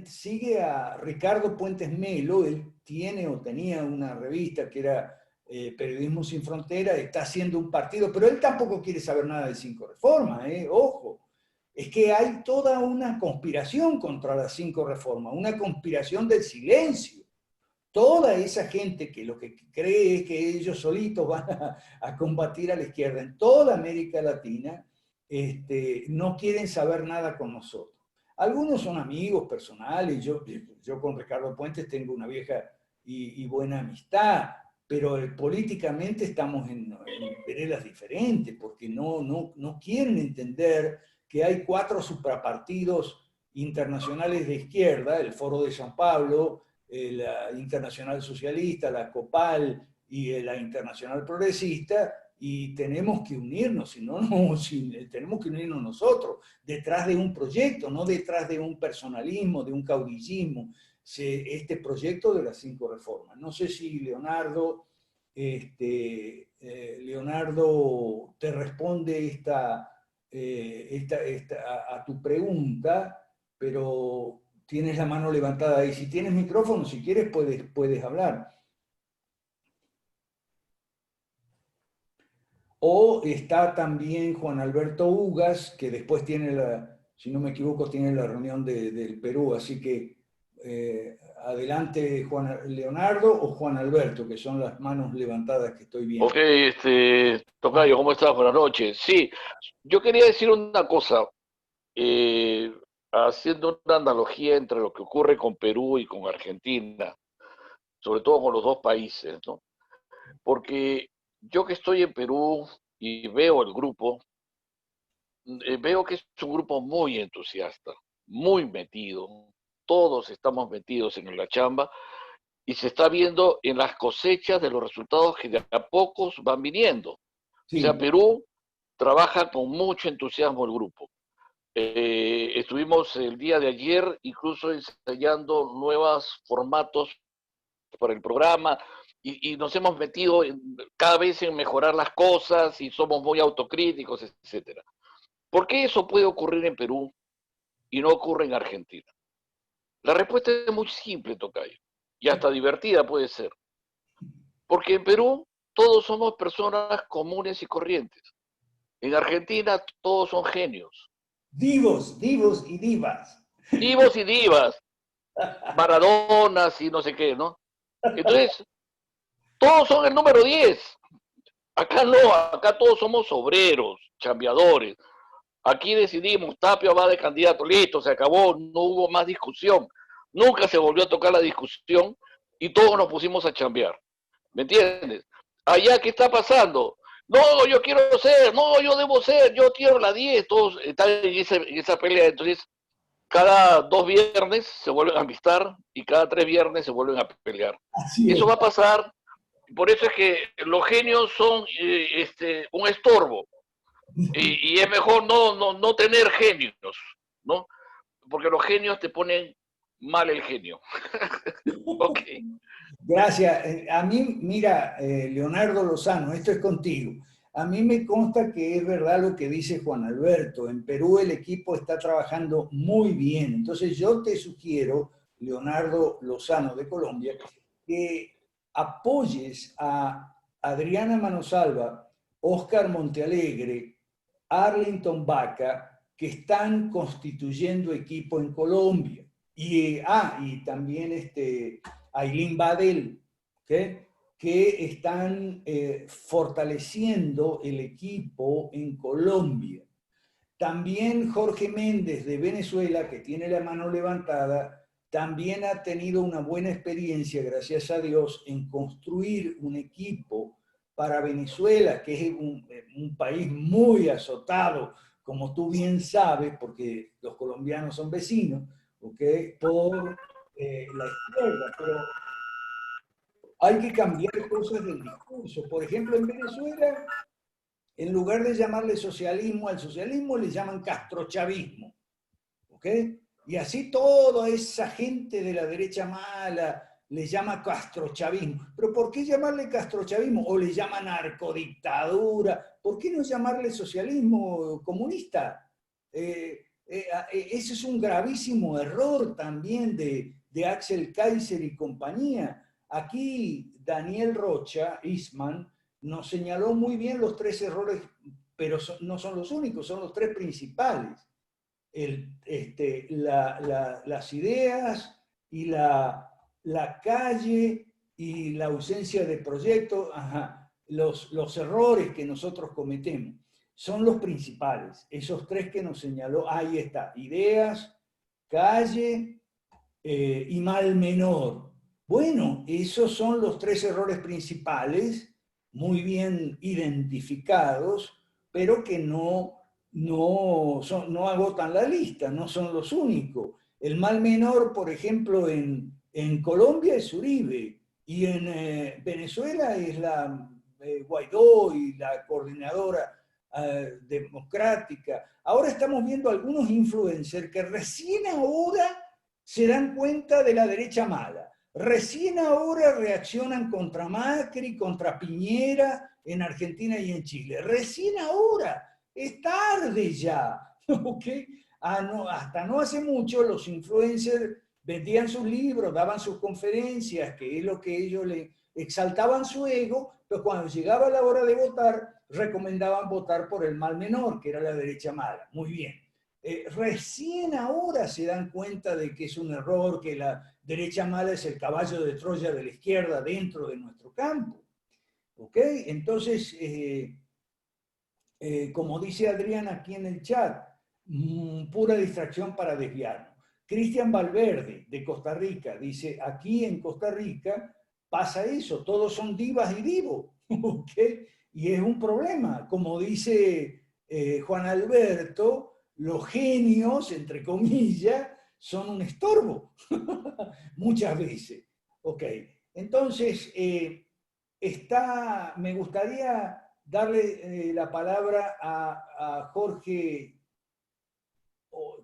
Sigue a Ricardo Puentes Melo, él tiene o tenía una revista que era Periodismo Sin Frontera, está haciendo un partido, pero él tampoco quiere saber nada de 5 reformas, ojo. Es que hay toda una conspiración contra las 5 reformas, una conspiración del silencio. Toda esa gente que lo que cree es que ellos solitos van a combatir a la izquierda en toda América Latina, no quieren saber nada con nosotros. Algunos son amigos personales, yo con Ricardo Puentes tengo una vieja y buena amistad, pero políticamente estamos en veredas diferentes, porque no quieren entender que hay 4 suprapartidos internacionales de izquierda, el Foro de San Pablo, la Internacional Socialista, la COPAL y la Internacional Progresista, y tenemos que unirnos, tenemos que unirnos nosotros, detrás de un proyecto, no detrás de un personalismo, de un caudillismo, este proyecto de las 5 reformas. No sé si Leonardo te responde a tu pregunta, pero tienes la mano levantada ahí. Si tienes micrófono, si quieres, puedes hablar. O está también Juan Alberto Ugas, que después tiene si no me equivoco, tiene la reunión del Perú. Así que adelante Leonardo o Juan Alberto, que son las manos levantadas que estoy viendo. Ok, Tocayo, ¿cómo estás? Buenas noches. Sí, yo quería decir una cosa, haciendo una analogía entre lo que ocurre con Perú y con Argentina, sobre todo con los dos países, ¿no? Porque yo que estoy en Perú y veo el grupo, veo que es un grupo muy entusiasta, muy metido. Todos estamos metidos en la chamba y se está viendo en las cosechas de los resultados que de a pocos van viniendo. Sí. O sea, Perú trabaja con mucho entusiasmo el grupo. Estuvimos el día de ayer incluso ensayando nuevos formatos para el programa y nos hemos metido cada vez en mejorar las cosas y somos muy autocríticos, etc. ¿Por qué eso puede ocurrir en Perú y no ocurre en Argentina? La respuesta es muy simple, Tocayo, y hasta divertida puede ser. Porque en Perú todos somos personas comunes y corrientes. En Argentina todos son genios. Divos y divas. Divos y divas. Maradonas y no sé qué, ¿no? Entonces, todos son el número 10. Acá no, acá todos somos obreros, chambeadores. Aquí decidimos, Tapia va de candidato, listo, se acabó, no hubo más discusión. Nunca se volvió a tocar la discusión y todos nos pusimos a chambear. ¿Me entiendes? Allá, ¿qué está pasando? No, yo quiero ser, no, yo debo ser, yo quiero la 10, todos están en esa pelea. Entonces, cada 2 viernes se vuelven a amistar y cada 3 viernes se vuelven a pelear. Así Eso es. va a pasar, por eso es que los genios son un estorbo y es mejor no tener genios, ¿no? Porque los genios te ponen mal el genio. Ok. Gracias. A mí, mira, Leonardo Lozano, esto es contigo. A mí me consta que es verdad lo que dice Juan Alberto. En Perú el equipo está trabajando muy bien. Entonces yo te sugiero, Leonardo Lozano de Colombia, que apoyes a Adriana Manosalva, Oscar Montealegre, Arlington Baca, que están constituyendo equipo en Colombia. Y también Ailín Badel, ¿okay? Que están fortaleciendo el equipo en Colombia. También Jorge Méndez de Venezuela, que tiene la mano levantada, también ha tenido una buena experiencia, gracias a Dios, en construir un equipo para Venezuela, que es un país muy azotado, como tú bien sabes, porque los colombianos son vecinos, ¿okay? Por la izquierda, pero hay que cambiar cosas del discurso. Por ejemplo, en Venezuela, en lugar de llamarle socialismo, al socialismo le llaman castrochavismo. ¿Ok? Y así toda esa gente de la derecha mala le llama castrochavismo. ¿Pero por qué llamarle castrochavismo? O le llaman narcodictadura. ¿Por qué no llamarle socialismo comunista? Ese es un gravísimo error también de Axel Kaiser y compañía. Aquí Daniel Rocha, Eastman, nos señaló muy bien los 3 errores, pero no son los únicos, son los 3 principales. Las ideas y la calle y la ausencia de proyectos, los errores que nosotros cometemos, son los principales. Esos 3 que nos señaló, ahí está, ideas, calle y mal menor. Bueno, esos son los 3 errores principales, muy bien identificados, pero que no agotan la lista, no son los únicos. El mal menor, por ejemplo, en Colombia es Uribe, y en Venezuela es la Guaidó y la coordinadora democrática. Ahora estamos viendo algunos influencers que recién ahora se dan cuenta de la derecha mala. Recién ahora reaccionan contra Macri, contra Piñera en Argentina y en Chile. Recién ahora. Es tarde ya. ¿Okay? Hasta no hace mucho los influencers vendían sus libros, daban sus conferencias, que es lo que ellos le exaltaban su ego, pero cuando llegaba la hora de votar, recomendaban votar por el mal menor, que era la derecha mala. Muy bien. Recién ahora se dan cuenta de que es un error, que la derecha mala es el caballo de Troya de la izquierda dentro de nuestro campo. ¿Ok? Entonces, como dice Adrián aquí en el chat, pura distracción para desviarnos. Cristian Valverde, de Costa Rica, dice, aquí en Costa Rica pasa eso, todos son divas y divos, ¿ok? Y es un problema. Como dice Juan Alberto, los genios, entre comillas, son un estorbo, muchas veces. Ok, entonces, me gustaría darle la palabra a Jorge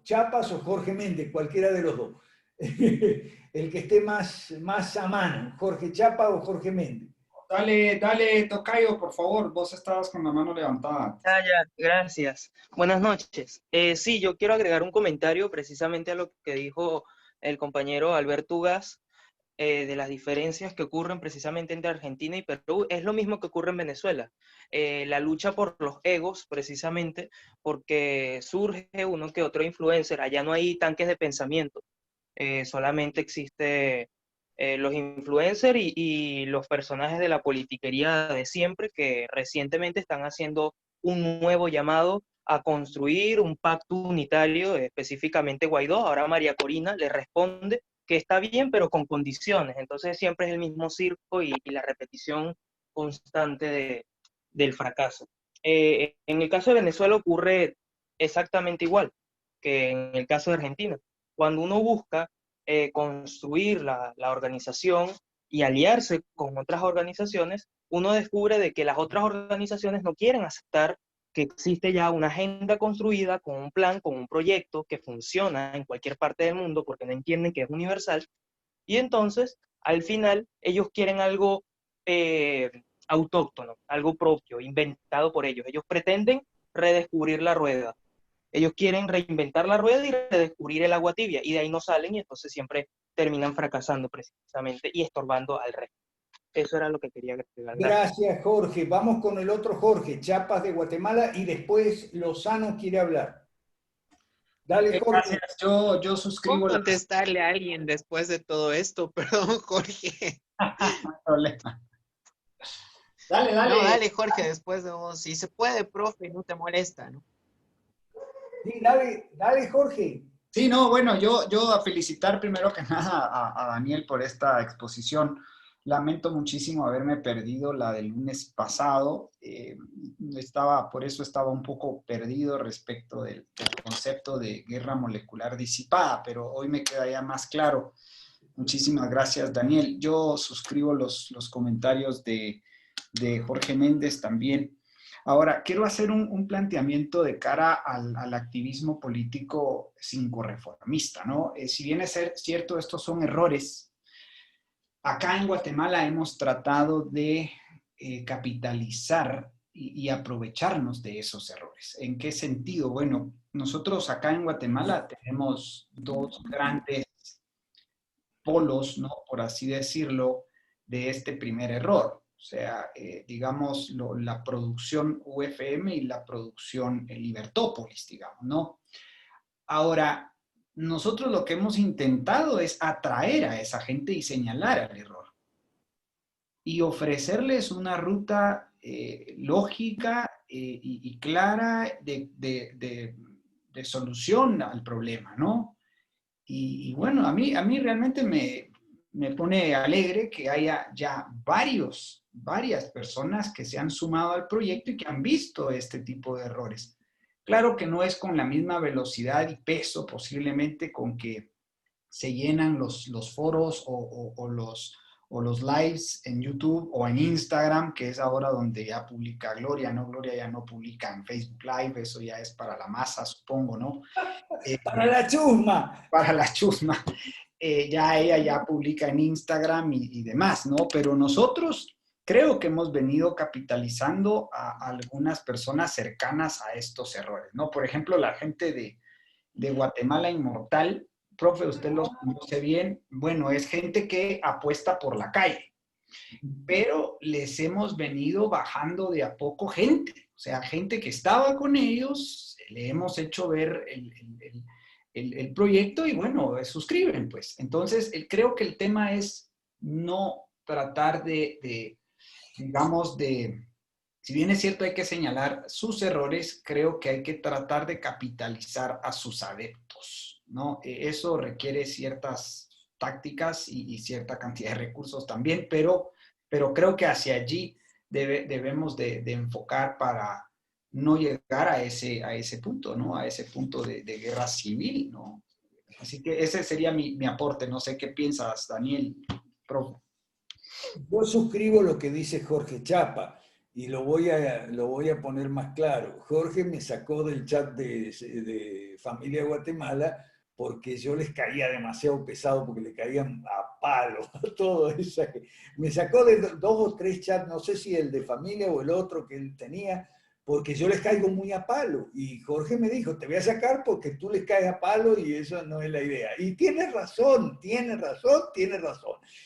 Chapas o Jorge Méndez, cualquiera de los dos. El que esté más a mano, Jorge Chapa o Jorge Méndez. Dale, Tocayo, por favor, vos estabas con la mano levantada. Ya, gracias. Buenas noches. Sí, yo quiero agregar un comentario precisamente a lo que dijo el compañero Alberto Ugaz, de las diferencias que ocurren precisamente entre Argentina y Perú. Es lo mismo que ocurre en Venezuela. La lucha por los egos, precisamente, porque surge uno que otro influencer. Allá no hay tanques de pensamiento. solamente existe los influencers y los personajes de la politiquería de siempre que recientemente están haciendo un nuevo llamado a construir un pacto unitario, específicamente Guaidó. Ahora María Corina le responde que está bien, pero con condiciones. Entonces siempre es el mismo circo y la repetición constante del fracaso. En el caso de Venezuela ocurre exactamente igual que en el caso de Argentina. Cuando uno busca construir la organización y aliarse con otras organizaciones, uno descubre de que las otras organizaciones no quieren aceptar que existe ya una agenda construida con un plan, con un proyecto que funciona en cualquier parte del mundo porque no entienden que es universal. Y entonces, al final, ellos quieren algo autóctono, algo propio, inventado por ellos. Ellos pretenden redescubrir la rueda. Ellos quieren reinventar la rueda y redescubrir el agua tibia, y de ahí no salen, y entonces siempre terminan fracasando precisamente y estorbando al resto. Eso era lo que quería agregar. Gracias, Jorge. Vamos con el otro Jorge, Chiapas de Guatemala, y después Lozano quiere hablar. Dale, Jorge. Gracias, yo suscribo ¿Cómo la... contestarle a alguien después de todo esto? Perdón, Jorge. problema. Dale, dale. No, dale, Jorge, después de vos. Si se puede, profe, no te molesta, ¿no? Sí, dale, dale, Jorge. Sí, no, bueno, yo a felicitar primero que nada a Daniel por esta exposición. Lamento muchísimo haberme perdido la del lunes pasado. Por eso estaba un poco perdido respecto del concepto de guerra molecular disipada, pero hoy me queda ya más claro. Muchísimas gracias, Daniel. Yo suscribo los comentarios de Jorge Méndez también. Ahora, quiero hacer un planteamiento de cara al activismo político cinco-reformista, ¿no? Si bien es cierto, estos son errores, acá en Guatemala hemos tratado de capitalizar y aprovecharnos de esos errores. ¿En qué sentido? Bueno, nosotros acá en Guatemala tenemos dos grandes polos, ¿no? Por así decirlo, de este primer error. O sea, digamos, la producción UFM y la producción Libertópolis, digamos, ¿no? Ahora, nosotros lo que hemos intentado es atraer a esa gente y señalar el error. Y ofrecerles una ruta lógica y clara de solución al problema, ¿no? Y bueno, a mí realmente me pone alegre que haya ya varias personas que se han sumado al proyecto y que han visto este tipo de errores. Claro que no es con la misma velocidad y peso posiblemente con que se llenan los foros o los lives en YouTube o en Instagram, que es ahora donde ya publica Gloria, ¿no? Gloria ya no publica en Facebook Live, eso ya es para la masa, supongo, ¿no? Para la chusma. Para la chusma. Ya ella ya publica en Instagram y demás, ¿no? Pero nosotros creo que hemos venido capitalizando a algunas personas cercanas a estos errores, ¿no? Por ejemplo, la gente de Guatemala Inmortal, profe, usted los conoce bien, bueno, es gente que apuesta por la calle, pero les hemos venido bajando de a poco gente, o sea, gente que estaba con ellos, le hemos hecho ver el proyecto y bueno, suscriben, pues. Entonces, creo que el tema es no tratar digamos, si bien es cierto hay que señalar sus errores, creo que hay que tratar de capitalizar a sus adeptos, ¿no? Eso requiere ciertas tácticas y cierta cantidad de recursos también, pero creo que hacia allí debemos de enfocar para no llegar a ese punto, ¿no? A ese punto de guerra civil, ¿no? Así que ese sería mi aporte. No sé qué piensas, Daniel, profe. Yo suscribo lo que dice Jorge Chapa y lo voy a poner más claro. Jorge me sacó del chat de Familia Guatemala porque yo les caía demasiado pesado, porque le caían a palo a todo eso. Me sacó de 2 o 3 chats, no sé si el de familia o el otro que él tenía, porque yo les caigo muy a palo. Y Jorge me dijo, te voy a sacar porque tú les caes a palo y eso no es la idea. Y tiene razón.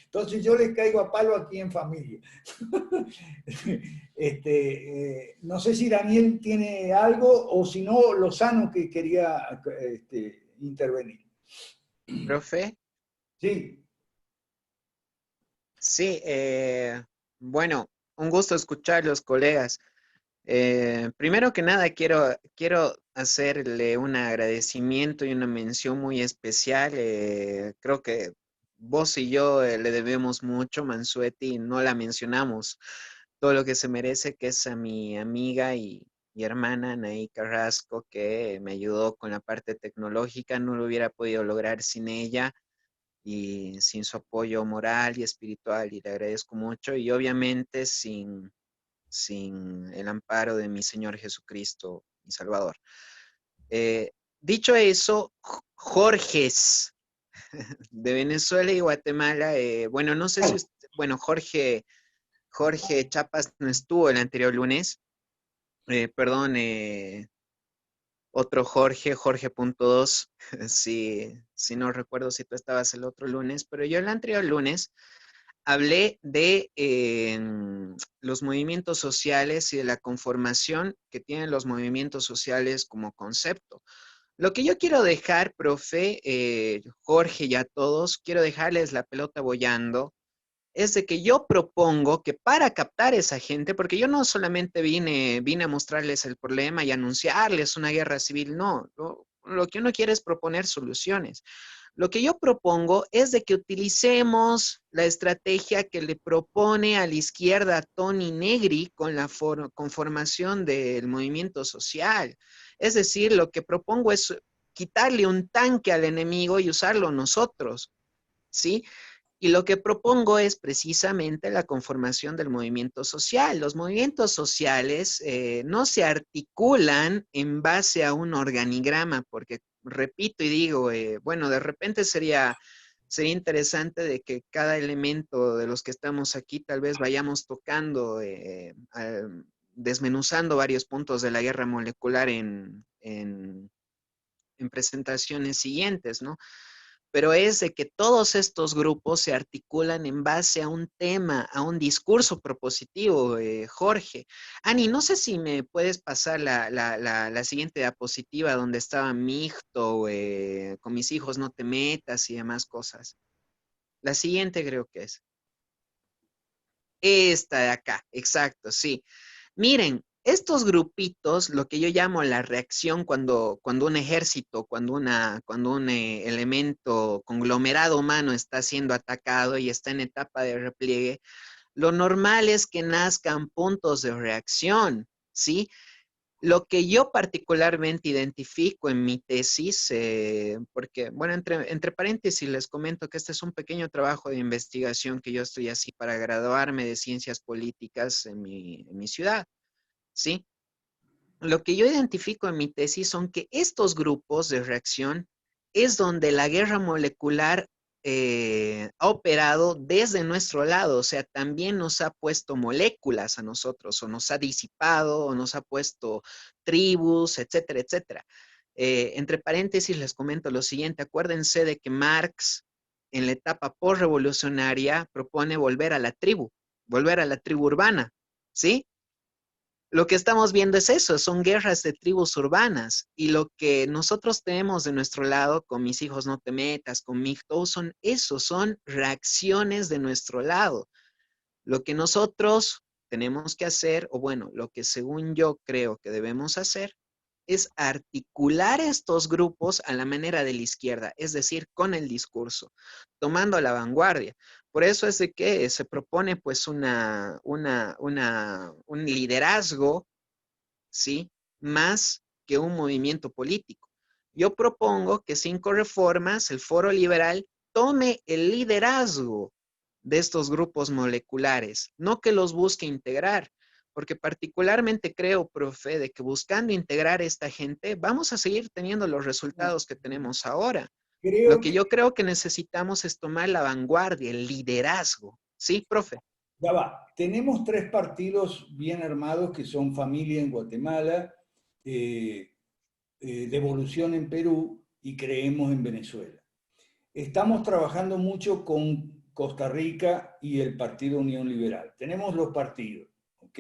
Entonces yo les caigo a palo aquí en familia. No sé si Daniel tiene algo o si no, Lozano que quería intervenir. Profe, Sí, Sí, bueno, un gusto escucharlos, colegas. Primero que nada, quiero hacerle un agradecimiento y una mención muy especial. Creo que vos y yo le debemos mucho, Mansueti, no la mencionamos todo lo que se merece, que es a mi amiga y hermana Anaí Carrasco, que me ayudó con la parte tecnológica. No lo hubiera podido lograr sin ella y sin su apoyo moral y espiritual, y le agradezco mucho, y obviamente sin el amparo de mi Señor Jesucristo, mi Salvador. Dicho eso, Jorges de Venezuela y Guatemala, bueno, no sé si usted, bueno, Jorge Chapas no estuvo el anterior lunes, perdón, otro Jorge.2, si no recuerdo si tú estabas el otro lunes, pero yo el anterior lunes hablé de los movimientos sociales y de la conformación que tienen los movimientos sociales como concepto. Lo que yo quiero dejar, profe, Jorge y a todos, quiero dejarles la pelota boyando, es de que yo propongo que para captar a esa gente, porque yo no solamente vine a mostrarles el problema y anunciarles una guerra civil, no, lo que uno quiere es proponer soluciones. Lo que yo propongo es de que utilicemos la estrategia que le propone a la izquierda Tony Negri con la conformación del movimiento social. Es decir, lo que propongo es quitarle un tanque al enemigo y usarlo nosotros, ¿sí? Y lo que propongo es precisamente la conformación del movimiento social. Los movimientos sociales no se articulan en base a un organigrama, porque repito y digo, bueno, de repente sería interesante de que cada elemento de los que estamos aquí tal vez vayamos tocando, desmenuzando varios puntos de la guerra molecular en presentaciones siguientes, ¿no? Pero es de que todos estos grupos se articulan en base a un tema, a un discurso propositivo, Jorge. Ani, no sé si me puedes pasar la siguiente diapositiva donde estaba Mixto, con mis hijos no te metas y demás cosas. La siguiente creo que es. Esta de acá, exacto, sí. Miren, estos grupitos, lo que yo llamo la reacción cuando un ejército, cuando un elemento conglomerado humano está siendo atacado y está en etapa de repliegue, lo normal es que nazcan puntos de reacción, ¿sí? Lo que yo particularmente identifico en mi tesis, porque, bueno, entre paréntesis les comento que este es un pequeño trabajo de investigación que yo estoy así para graduarme de ciencias políticas en mi ciudad, ¿sí? Lo que yo identifico en mi tesis son que estos grupos de reacción es donde la guerra molecular ha operado desde nuestro lado, o sea, también nos ha puesto moléculas a nosotros, o nos ha disipado, o nos ha puesto tribus, etcétera, etcétera. Entre paréntesis les comento lo siguiente, acuérdense de que Marx en la etapa postrevolucionaria propone volver a la tribu urbana, ¿sí? Lo que estamos viendo es eso, son guerras de tribus urbanas y lo que nosotros tenemos de nuestro lado, con mis hijos no te metas, con Micto, son eso, son reacciones de nuestro lado. Lo que nosotros tenemos que hacer, o bueno, lo que según yo creo que debemos hacer, es articular estos grupos a la manera de la izquierda, es decir, con el discurso, tomando la vanguardia. Por eso es de que se propone pues un liderazgo, ¿sí? Más que un movimiento político. Yo propongo que 5 reformas, el Foro Liberal, tome el liderazgo de estos grupos moleculares, no que los busque integrar, porque particularmente creo, profe, de que buscando integrar a esta gente, vamos a seguir teniendo los resultados que tenemos ahora. Lo creo que que yo creo que necesitamos es tomar la vanguardia, el liderazgo. ¿Sí, profe? ya va. Tenemos 3 partidos bien armados que son Familia en Guatemala, eh, Devolución en Perú y Creemos en Venezuela. Estamos trabajando mucho con Costa Rica y el Partido Unión Liberal. Tenemos los partidos, ¿ok?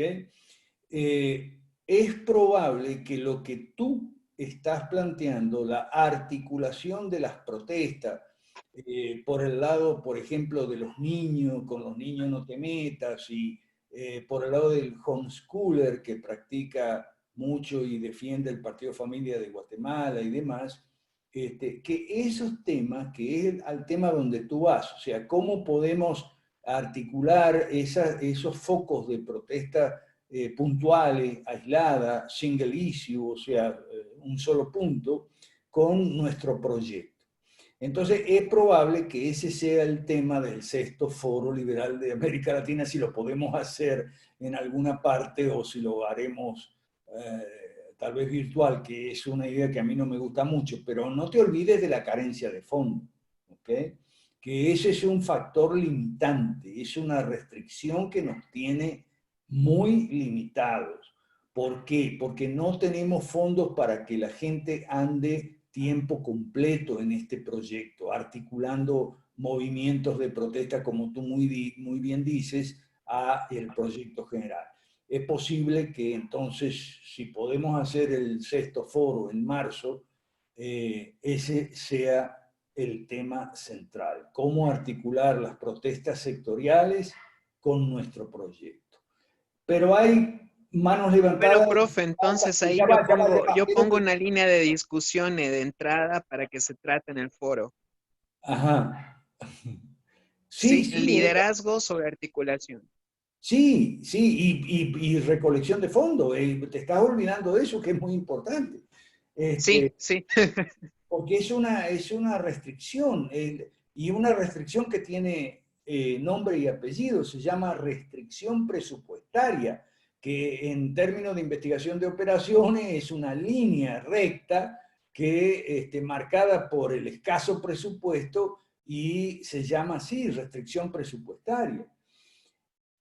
Es probable que lo que tú estás planteando, la articulación de las protestas, por el lado, por ejemplo, de los niños, con los niños no te metas, y por el lado del homeschooler que practica mucho y defiende el Partido Familia de Guatemala y demás, que esos temas, que es al tema donde tú vas, o sea, cómo podemos articular esos focos de protesta puntuales, aisladas, single issue, o sea, un solo punto, con nuestro proyecto. Entonces, es probable que ese sea el tema del sexto Foro Liberal de América Latina, si lo podemos hacer en alguna parte o si lo haremos tal vez virtual, que es una idea que a mí no me gusta mucho, pero no te olvides de la carencia de fondo, ¿ok? Que ese es un factor limitante, es una restricción que nos tiene muy limitados. ¿Por qué? Porque no tenemos fondos para que la gente ande tiempo completo en este proyecto, articulando movimientos de protesta, como tú muy bien dices, a el proyecto general. Es posible que entonces, si podemos hacer el sexto foro en marzo, ese sea el tema central, cómo articular las protestas sectoriales con nuestro proyecto. Pero hay manos levantadas. Bueno, profe, entonces ahí yo pongo una línea de discusión de entrada para que se trate en el foro. Ajá. Sí, liderazgo sobre articulación. Sí, sí, y recolección de fondos. Te estás olvidando de eso, que es muy importante. Sí, sí. Porque es una restricción, y una restricción que tiene nombre y apellido, se llama restricción presupuestaria, que en términos de investigación de operaciones es una línea recta que, marcada por el escaso presupuesto, y se llama así, restricción presupuestaria.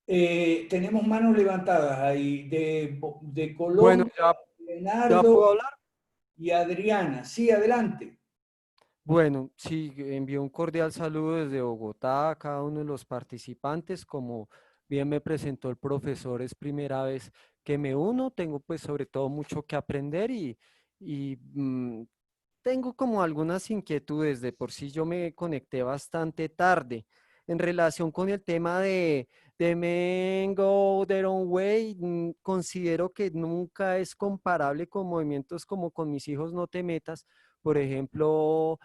Tenemos manos levantadas ahí de Colombia, Bueno, ¿ya Leonardo puedo hablar? y Adriana. Sí, adelante. Bueno, sí, envío un cordial saludo desde Bogotá a cada uno de los participantes. Como bien me presentó el profesor, es primera vez que me uno. Tengo pues sobre todo mucho que aprender y tengo como algunas inquietudes. De por sí yo me conecté bastante tarde en relación con el tema de Men Go Their Own Way. Considero que nunca es comparable con movimientos como Con mis hijos no te metas. Por ejemplo,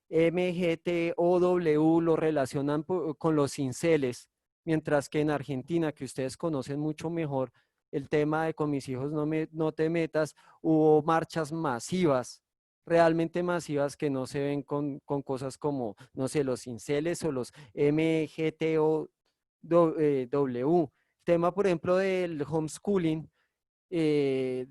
MGTOW lo relacionan con los cinceles, mientras que en Argentina, que ustedes conocen mucho mejor, el tema de Con mis hijos no te metas, hubo marchas masivas, realmente masivas, que no se ven con cosas como, no sé, los cinceles o los MGTOW. Tema, por ejemplo, del homeschooling,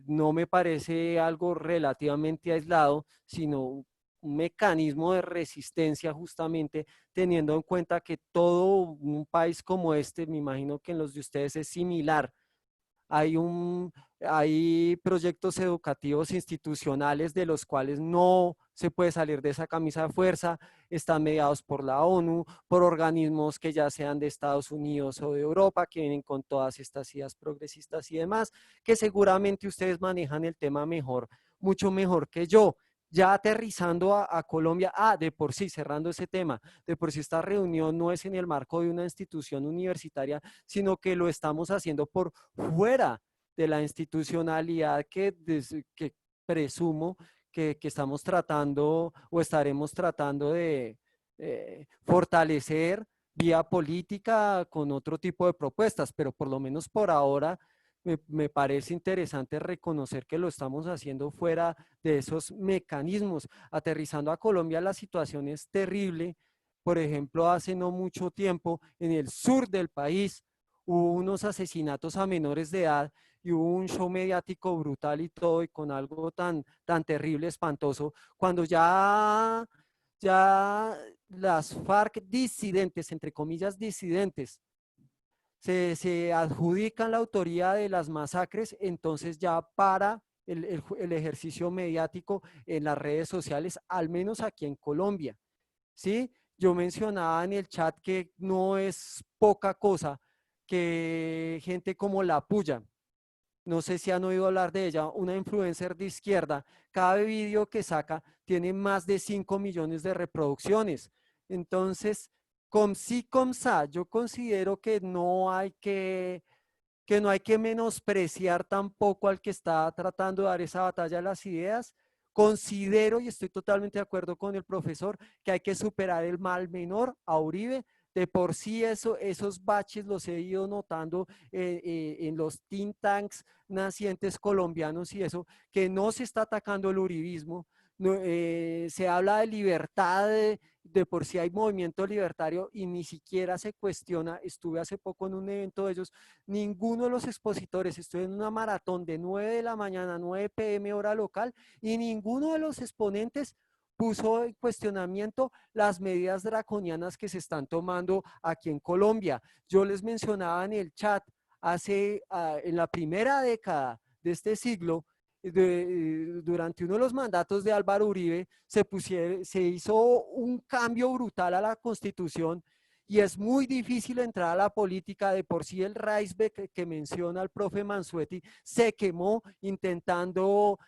no me parece algo relativamente aislado, sino un mecanismo de resistencia, justamente teniendo en cuenta que todo un país como este, me imagino que en los de ustedes es similar. Hay proyectos educativos institucionales de los cuales no se puede salir de esa camisa de fuerza, están mediados por la ONU, por organismos que ya sean de Estados Unidos o de Europa, que vienen con todas estas ideas progresistas y demás, que seguramente ustedes manejan el tema mejor, mucho mejor que yo. Ya aterrizando a Colombia, de por sí, cerrando ese tema, de por sí esta reunión no es en el marco de una institución universitaria, sino que lo estamos haciendo por fuera de la institucionalidad que presumo que estamos tratando o estaremos tratando de fortalecer vía política con otro tipo de propuestas, pero por lo menos por ahora me parece interesante reconocer que lo estamos haciendo fuera de esos mecanismos. Aterrizando a Colombia, la situación es terrible. Por ejemplo, hace no mucho tiempo, en el sur del país, hubo unos asesinatos a menores de edad y hubo un show mediático brutal y todo, y con algo tan terrible, espantoso, cuando ya las FARC disidentes, entre comillas disidentes, se adjudican la autoría de las masacres, entonces ya para el ejercicio mediático en las redes sociales, al menos aquí en Colombia. ¿Sí? Yo mencionaba en el chat que no es poca cosa que gente como La Puya, no sé si han oído hablar de ella, una influencer de izquierda, cada vídeo que saca tiene más de 5 millones de reproducciones. Entonces, com sí, com sa, yo considero que no hay que menospreciar tampoco al que está tratando de dar esa batalla de las ideas. Considero, y estoy totalmente de acuerdo con el profesor, que hay que superar el mal menor a Uribe. De por sí esos baches los he ido notando en los think tanks nacientes colombianos y eso, que no se está atacando el uribismo. No, se habla de libertad, de por sí hay movimiento libertario y ni siquiera se cuestiona. Estuve hace poco en un evento de ellos, ninguno de los expositores, estoy en una maratón de 9 de la mañana a 9 p.m. hora local, y ninguno de los exponentes puso en cuestionamiento las medidas draconianas que se están tomando aquí en Colombia. Yo les mencionaba en el chat, en la primera década de este siglo, durante uno de los mandatos de Álvaro Uribe, se hizo un cambio brutal a la Constitución, y es muy difícil entrar a la política. De por sí el Raisbeck que menciona el profe Mansuetti se quemó intentando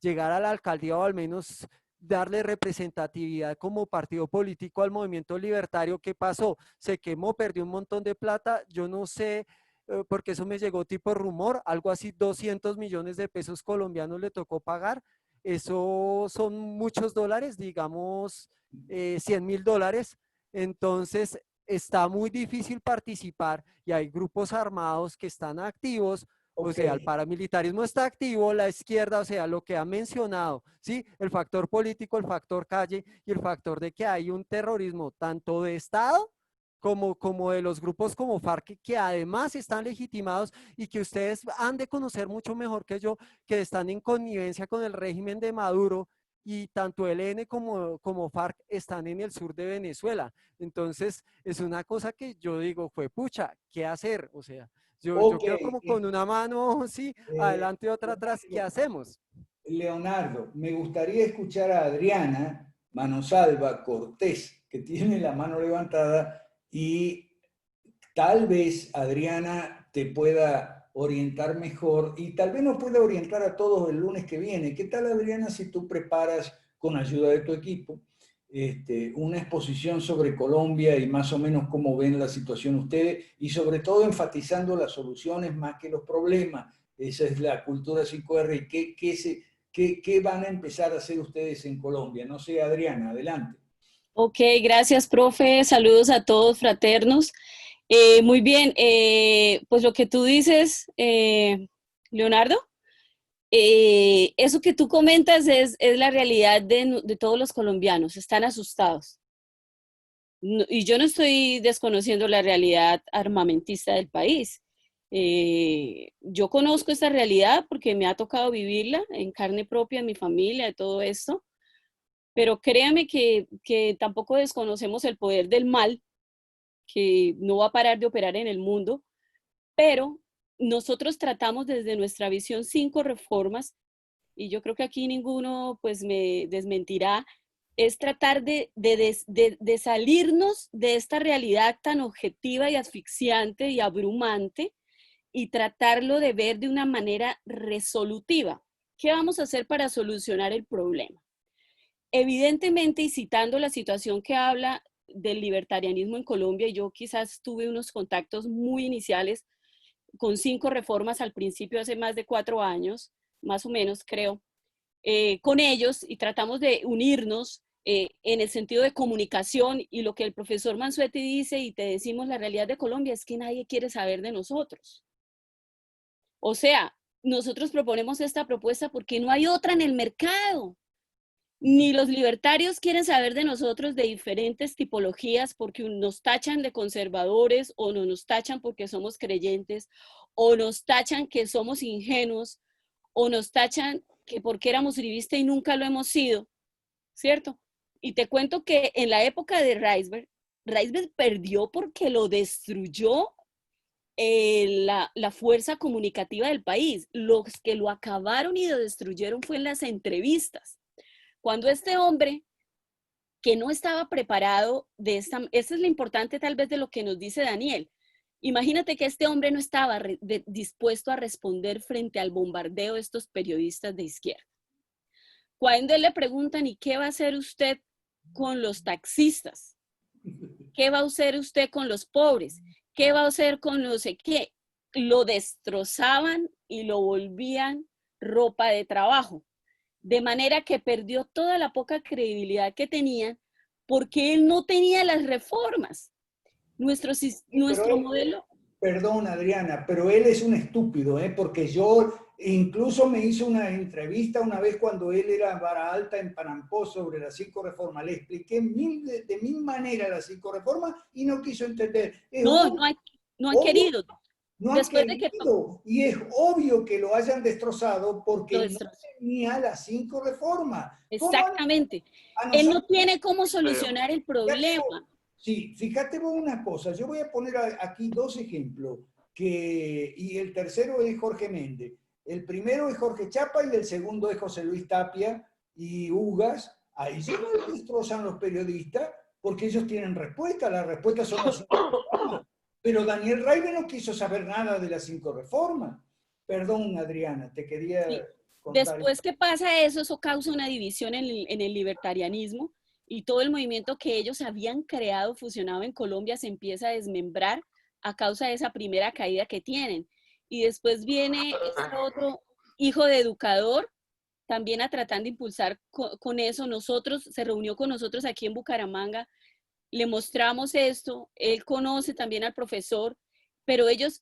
llegar a la alcaldía, o al menos darle representatividad como partido político al movimiento libertario. ¿Qué pasó? Se quemó, perdió un montón de plata, yo no sé, porque eso me llegó tipo rumor, algo así 200 millones de pesos colombianos le tocó pagar. Eso son muchos dólares, digamos 100.000 dólares. Entonces está muy difícil participar, y hay grupos armados que están activos. O sea, el paramilitarismo está activo, la izquierda, o sea, lo que ha mencionado, ¿sí? El factor político, el factor calle y el factor de que hay un terrorismo tanto de Estado como de los grupos como FARC, que además están legitimados y que ustedes han de conocer mucho mejor que yo, que están en connivencia con el régimen de Maduro, y tanto el ELN como FARC están en el sur de Venezuela. Entonces, es una cosa que yo digo, fue pucha, ¿qué hacer? O sea, yo quedo como con una mano, sí, adelante y otra atrás. ¿Qué hacemos? Leonardo, me gustaría escuchar a Adriana Manosalva Cortés, que tiene la mano levantada, y tal vez Adriana te pueda orientar mejor y tal vez nos pueda orientar a todos el lunes que viene. ¿Qué tal, Adriana, si tú preparas con ayuda de tu equipo una exposición sobre Colombia y más o menos cómo ven la situación ustedes, y sobre todo enfatizando las soluciones más que los problemas? Esa es la cultura 5R. ¿Y qué van a empezar a hacer ustedes en Colombia? No sé, Adriana, adelante. Ok, gracias, profe. Saludos a todos fraternos. Muy bien, pues lo que tú dices, Leonardo, eso que tú comentas es la realidad de todos los colombianos. Están asustados. Y yo no estoy desconociendo la realidad armamentista del país. Yo conozco esta realidad porque me ha tocado vivirla en carne propia, en mi familia, de todo esto. Pero créame que tampoco desconocemos el poder del mal, que no va a parar de operar en el mundo, pero nosotros tratamos desde nuestra visión 5 reformas, y yo creo que aquí ninguno pues me desmentirá, es tratar de salirnos de esta realidad tan objetiva y asfixiante y abrumante, y tratarlo de ver de una manera resolutiva. ¿Qué vamos a hacer para solucionar el problema? Evidentemente, y citando la situación que habla del libertarianismo en Colombia, yo quizás tuve unos contactos muy iniciales con 5 reformas al principio, hace más de 4 años, más o menos creo, con ellos, y tratamos de unirnos en el sentido de comunicación. Y lo que el profesor Mansuetti dice, y te decimos, la realidad de Colombia es que nadie quiere saber de nosotros. O sea, nosotros proponemos esta propuesta porque no hay otra en el mercado. Ni los libertarios quieren saber de nosotros, de diferentes tipologías, porque nos tachan de conservadores, o no nos tachan porque somos creyentes, o nos tachan que somos ingenuos, o nos tachan que porque éramos uribistas y nunca lo hemos sido, ¿cierto? Y te cuento que en la época de Raisberg perdió porque lo destruyó la fuerza comunicativa del país. Los que lo acabaron y lo destruyeron fue en las entrevistas. Cuando este hombre, que no estaba preparado esta es lo importante tal vez de lo que nos dice Daniel, Imagínate que este hombre no estaba dispuesto a responder frente al bombardeo de estos periodistas de izquierda. Cuando le preguntan, ¿y qué va a hacer usted con los taxistas? ¿Qué va a hacer usted con los pobres? ¿Qué va a hacer con no sé qué? Lo destrozaban y lo volvían ropa de trabajo. De manera que perdió toda la poca credibilidad que tenían porque él no tenía las reformas. Nuestro modelo... Perdón, Adriana, pero él es un estúpido, porque yo incluso me hizo una entrevista una vez cuando él era vara alta en Panampó sobre las 5 reformas. Le expliqué de mil maneras las 5 reformas y no quiso entender. No han querido. No han querido. Y es obvio que lo hayan destrozado porque no tenía las 5 reformas. Exactamente. Él no tiene cómo solucionar el problema. Sí, fíjate vos una cosa, yo voy a poner aquí 2 ejemplos, y el tercero es Jorge Méndez. El primero es Jorge Chapa y el segundo es José Luis Tapia y Ugas. Ahí se lo destrozan los periodistas porque ellos tienen respuesta, las respuestas son las 5 reformas. Pero Daniel Raibe no quiso saber nada de las 5 reformas. Perdón, Adriana, te quería contar. Después que pasa eso causa una división en el libertarianismo, y todo el movimiento que ellos habían creado, fusionado en Colombia, se empieza a desmembrar a causa de esa primera caída que tienen. Y después viene este otro hijo de educador, también a tratar de impulsar con eso. Se reunió con nosotros aquí en Bucaramanga, le mostramos esto, él conoce también al profesor, pero ellos,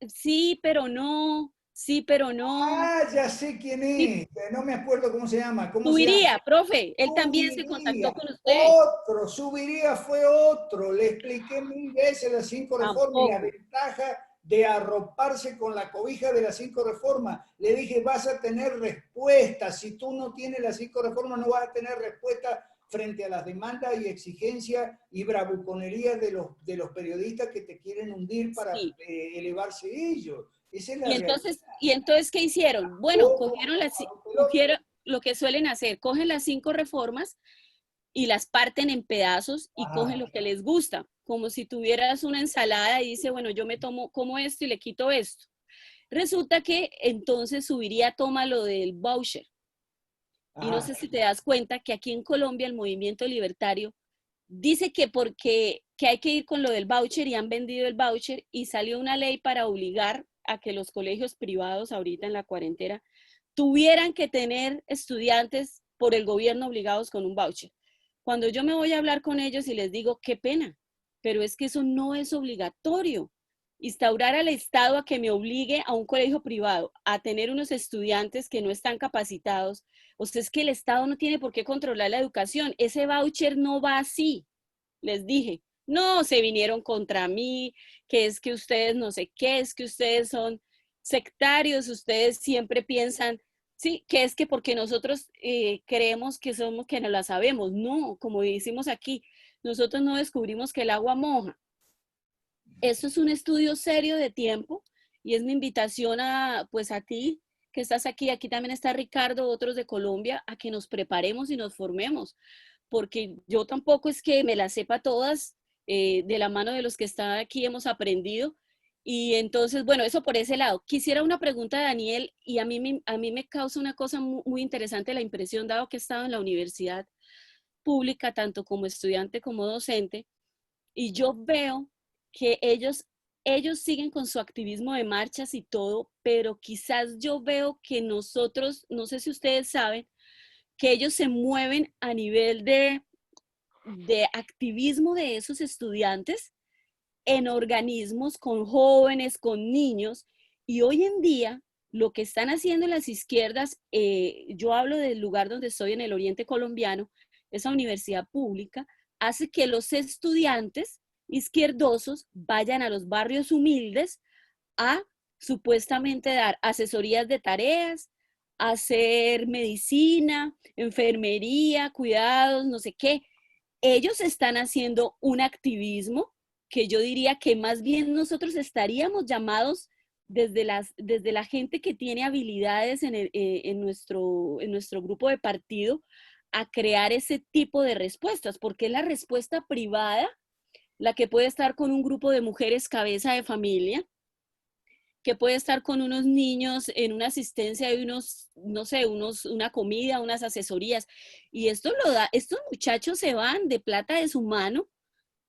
sí, pero no... Sí, pero no. Ah, ya sé quién es. Sí. No me acuerdo cómo se llama. Subiría, profe. Él también se contactó con usted. Subiría fue otro. Le expliqué 1000 veces las 5 reformas y la ventaja de arroparse con la cobija de las 5 reformas. Le dije, vas a tener respuesta. Si tú no tienes las 5 reformas, no vas a tener respuesta frente a las demandas y exigencias y bravuconerías de los periodistas que te quieren hundir para elevarse ellos. Y entonces, ¿qué hicieron? Bueno, cogieron lo que suelen hacer, cogen las 5 reformas y las parten en pedazos y cogen lo que les gusta, como si tuvieras una ensalada y dice, bueno, yo como esto y le quito esto. Resulta que entonces Subiría toma lo del voucher. Y no sé si te das cuenta que aquí en Colombia el movimiento libertario dice que que hay que ir con lo del voucher y han vendido el voucher y salió una ley para obligar a que los colegios privados ahorita en la cuarentena tuvieran que tener estudiantes por el gobierno obligados con un voucher. Cuando yo me voy a hablar con ellos y les digo, qué pena, pero es que eso no es obligatorio. Instaurar al Estado a que me obligue a un colegio privado a tener unos estudiantes que no están capacitados, o sea, es que el Estado no tiene por qué controlar la educación. Ese voucher no va así. Les dije, no, se vinieron contra mí, que es que ustedes no sé qué, es que ustedes son sectarios, ustedes siempre piensan, sí, que es que porque nosotros creemos que no la sabemos. No, como decimos aquí, nosotros no descubrimos que el agua moja. Esto es un estudio serio de tiempo y es mi invitación a ti que estás aquí también está Ricardo, otros de Colombia, a que nos preparemos y nos formemos, porque yo tampoco es que me las sepa todas, de la mano de los que están aquí hemos aprendido, y entonces, bueno, eso por ese lado. Quisiera una pregunta a Daniel, y a mí me causa una cosa muy interesante la impresión, dado que he estado en la universidad pública, tanto como estudiante como docente, y yo veo que ellos siguen con su activismo de marchas y todo, pero quizás yo veo que nosotros, no sé si ustedes saben, que ellos se mueven a nivel de activismo de esos estudiantes en organismos con jóvenes, con niños, y hoy en día lo que están haciendo las izquierdas, yo hablo del lugar donde estoy en el oriente colombiano, esa universidad pública, hace que los estudiantes izquierdosos vayan a los barrios humildes a supuestamente dar asesorías de tareas, hacer medicina, enfermería, cuidados, no sé qué. Ellos están haciendo un activismo que yo diría que más bien nosotros estaríamos llamados desde la gente que tiene habilidades en nuestro grupo de partido a crear ese tipo de respuestas, porque es la respuesta privada la que puede estar con un grupo de mujeres cabeza de familia, que puede estar con unos niños en una asistencia de unos, no sé, una comida, unas asesorías. Y esto lo da, estos muchachos se van de plata de su mano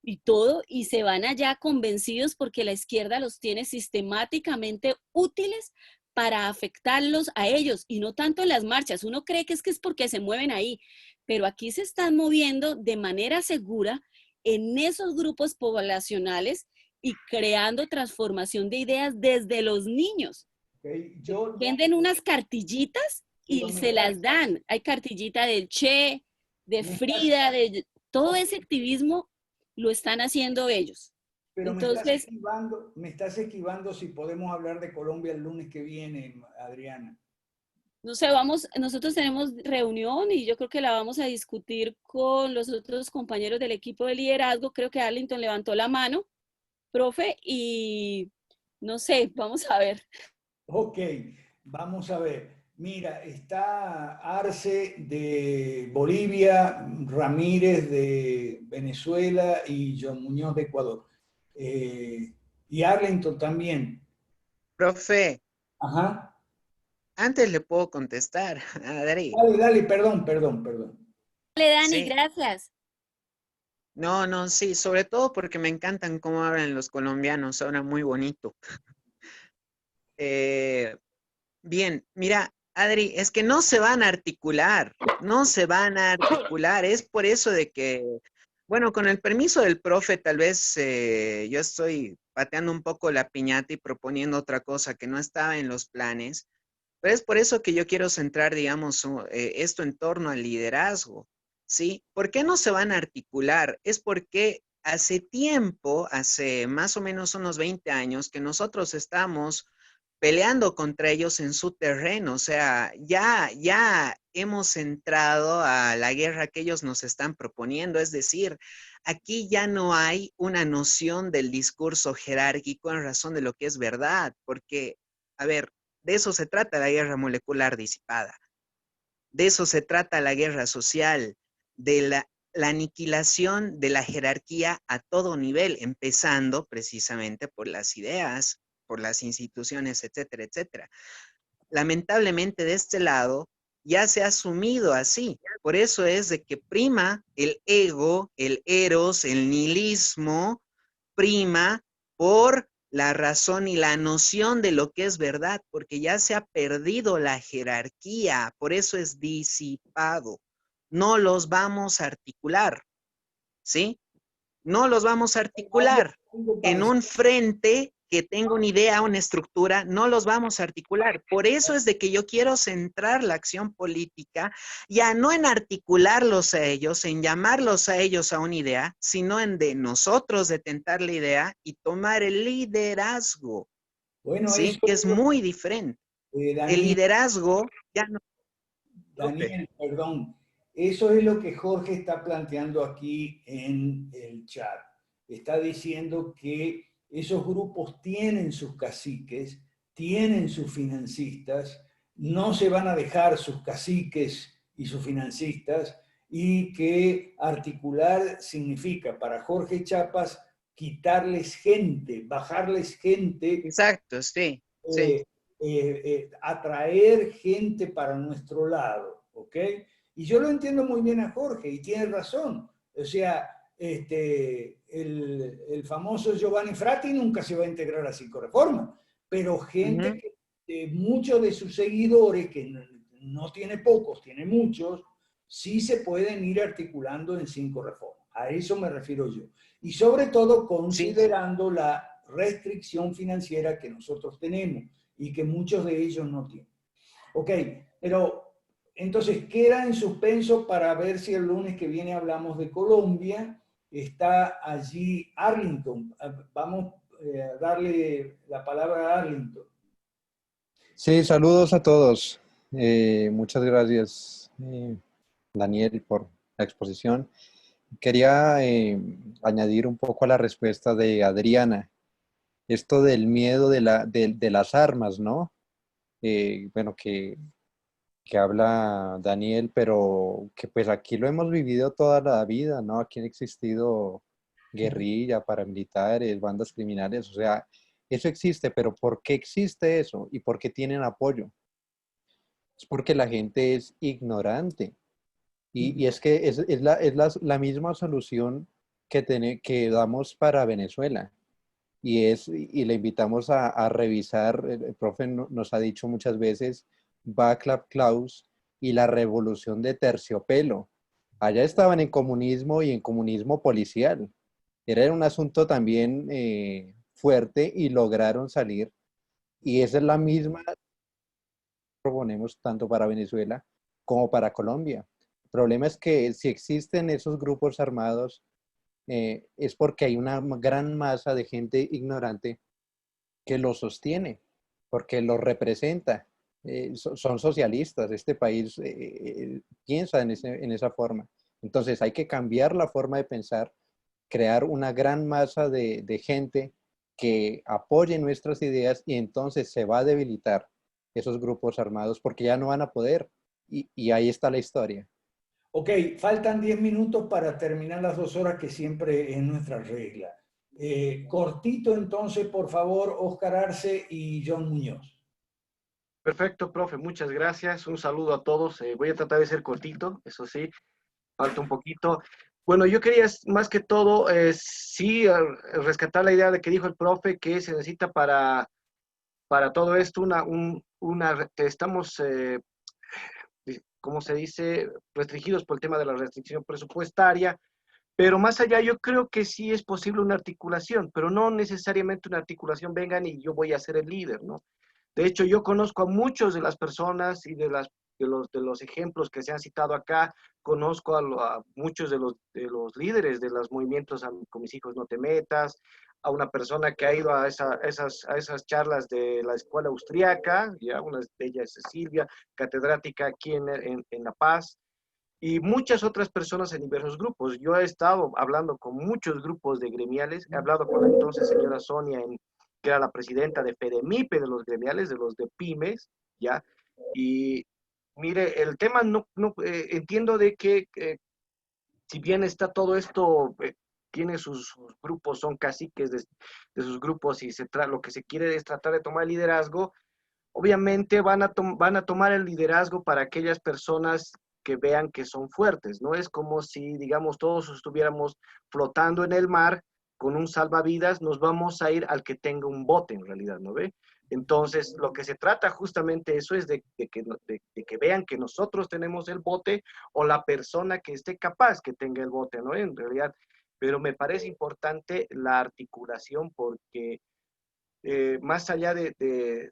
y todo, y se van allá convencidos porque la izquierda los tiene sistemáticamente útiles para afectarlos a ellos, y no tanto en las marchas. Uno cree que es porque se mueven ahí, pero aquí se están moviendo de manera segura en esos grupos poblacionales y creando transformación de ideas desde los niños. Okay. Venden unas cartillitas y se las dan. Hay cartillita del Che, de Frida, de todo ese activismo lo están haciendo ellos. Pero Entonces, me estás esquivando si podemos hablar de Colombia el lunes que viene, Adriana. no sé, nosotros tenemos reunión y yo creo que la vamos a discutir con los otros compañeros del equipo de liderazgo. Creo que Arlington levantó la mano, profe, y no sé, vamos a ver. Ok, vamos a ver. Mira, está Arce de Bolivia, Ramírez de Venezuela y John Muñoz de Ecuador. Y Arlington también. Profe, Ajá. antes le puedo contestar, Adri. Dale, perdón. Dale, Dani, Sí. gracias. No, sí, sobre todo porque me encantan cómo hablan los colombianos, hablan muy bonito. Bien, mira, Adri, es que no se van a articular, es por eso de que, bueno, con el permiso del profe, tal vez yo estoy pateando un poco la piñata y proponiendo otra cosa que no estaba en los planes, pero es por eso que yo quiero centrar, digamos, esto en torno al liderazgo, ¿sí? ¿Por qué no se van a articular? Es porque hace tiempo, hace más o menos unos 20 años, que nosotros estamos peleando contra ellos en su terreno, o sea, ya hemos entrado a la guerra que ellos nos están proponiendo, es decir, aquí ya no hay una noción del discurso jerárquico en razón de lo que es verdad, porque, a ver, de eso se trata la guerra molecular disipada, de eso se trata la guerra social, de la aniquilación de la jerarquía a todo nivel, empezando precisamente por las ideas, por las instituciones, etcétera, etcétera. Lamentablemente de este lado ya se ha asumido así. Por eso es de que prima el ego, el eros, el nihilismo, prima por la razón y la noción de lo que es verdad, porque ya se ha perdido la jerarquía, por eso es disipado. No los vamos a articular, ¿sí? No los vamos a articular en un frente que tenga una idea, una estructura, no los vamos a articular. Por eso es de que yo quiero centrar la acción política ya no en articularlos a ellos, en llamarlos a ellos a una idea, sino en de nosotros detentar la idea y tomar el liderazgo. Bueno, ¿sí? Que es muy diferente. El liderazgo ya no... Daniel, perdón. Eso es lo que Jorge está planteando aquí en el chat. Está diciendo que esos grupos tienen sus caciques, tienen sus financistas, no se van a dejar sus caciques y sus financistas, y que articular significa para Jorge Chapas quitarles gente, bajarles gente. Exacto, sí. Sí. Atraer gente para nuestro lado, ¿ok? Y yo lo entiendo muy bien a Jorge, y tiene razón. O sea, el famoso Giovanni Frati nunca se va a integrar a Psicoreforma, pero gente que muchos de sus seguidores, que no tiene pocos, tiene muchos, sí se pueden ir articulando en Psicoreforma. A eso me refiero yo. Y sobre todo considerando la restricción financiera que nosotros tenemos y que muchos de ellos no tienen. Ok, pero entonces queda en suspenso para ver si el lunes que viene hablamos de Colombia. Está allí Arlington. Vamos a darle la palabra a Arlington. Sí, saludos a todos. Muchas gracias, Daniel, por la exposición. Quería añadir un poco a la respuesta de Adriana. Esto del miedo de las armas, ¿no? Bueno, que habla Daniel, pero que pues aquí lo hemos vivido toda la vida, ¿no? Aquí han existido guerrilla, paramilitares, bandas criminales, o sea, eso existe, pero ¿por qué existe eso? ¿Y por qué tienen apoyo? Es porque la gente es ignorante. Y es que es la misma solución que damos para Venezuela. Y le invitamos a revisar, el profe nos ha dicho muchas veces, Václav Klaus y la revolución de terciopelo. Allá estaban en comunismo y en comunismo policial. Era un asunto también fuerte y lograron salir. Y esa es la misma que proponemos tanto para Venezuela como para Colombia. El problema es que si existen esos grupos armados, es porque hay una gran masa de gente ignorante que lo sostiene, porque lo representa. Son socialistas, este país piensa en esa forma. Entonces hay que cambiar la forma de pensar, crear una gran masa de gente que apoye nuestras ideas y entonces se va a debilitar esos grupos armados porque ya no van a poder. Y ahí está la historia. Ok, faltan 10 minutos para terminar las 2 horas que siempre es nuestra regla. Cortito entonces, por favor, Óscar Arce y John Muñoz. Perfecto, profe, muchas gracias. Un saludo a todos. Voy a tratar de ser cortito, eso sí, falta un poquito. Bueno, yo quería más que todo, sí, rescatar la idea de que dijo el profe que se necesita para todo esto estamos, ¿cómo se dice?, restringidos por el tema de la restricción presupuestaria, pero más allá yo creo que sí es posible una articulación, pero no necesariamente una articulación, vengan y yo voy a ser el líder, ¿no? De hecho, yo conozco a muchos de las personas y de los ejemplos que se han citado acá, conozco a muchos de los líderes de los movimientos Con mis hijos no te metas, a una persona que ha ido a esas charlas de la escuela austriaca, ya una de ellas es Silvia, catedrática aquí en La Paz, y muchas otras personas en diversos grupos. Yo he estado hablando con muchos grupos de gremiales, he hablado con la entonces señora Sonia, que era la presidenta de FEDEMIPE, de los gremiales, de los de pymes, ¿ya? Y mire, el tema entiendo de que si bien está todo esto, tiene sus grupos, son caciques de sus grupos y lo que se quiere es tratar de tomar liderazgo, obviamente van a tomar el liderazgo para aquellas personas que vean que son fuertes, ¿no? Es como si, digamos, todos estuviéramos flotando en el mar con un salvavidas, nos vamos a ir al que tenga un bote en realidad, ¿no ve? Entonces, lo que se trata justamente eso es de que vean que nosotros tenemos el bote o la persona que esté capaz que tenga el bote, ¿no? En realidad, pero me parece importante la articulación porque más allá de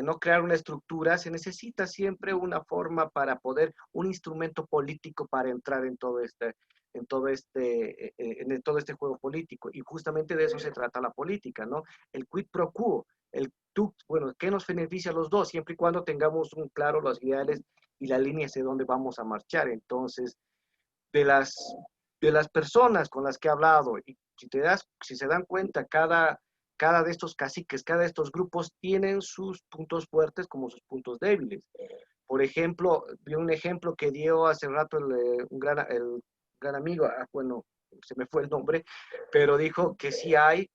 no crear una estructura, se necesita siempre una forma para poder, un instrumento político para entrar en todo este juego político. Y justamente de eso se trata la política, ¿no? El quid pro quo, bueno, ¿qué nos beneficia a los dos? Siempre y cuando tengamos claro los ideales y la línea hacia dónde vamos a marchar. Entonces, de las personas con las que he hablado, y si se dan cuenta, cada de estos caciques, cada de estos grupos tienen sus puntos fuertes como sus puntos débiles. Por ejemplo, vi un ejemplo que dio hace rato el gran amigo, bueno, se me fue el nombre, pero dijo que sí hay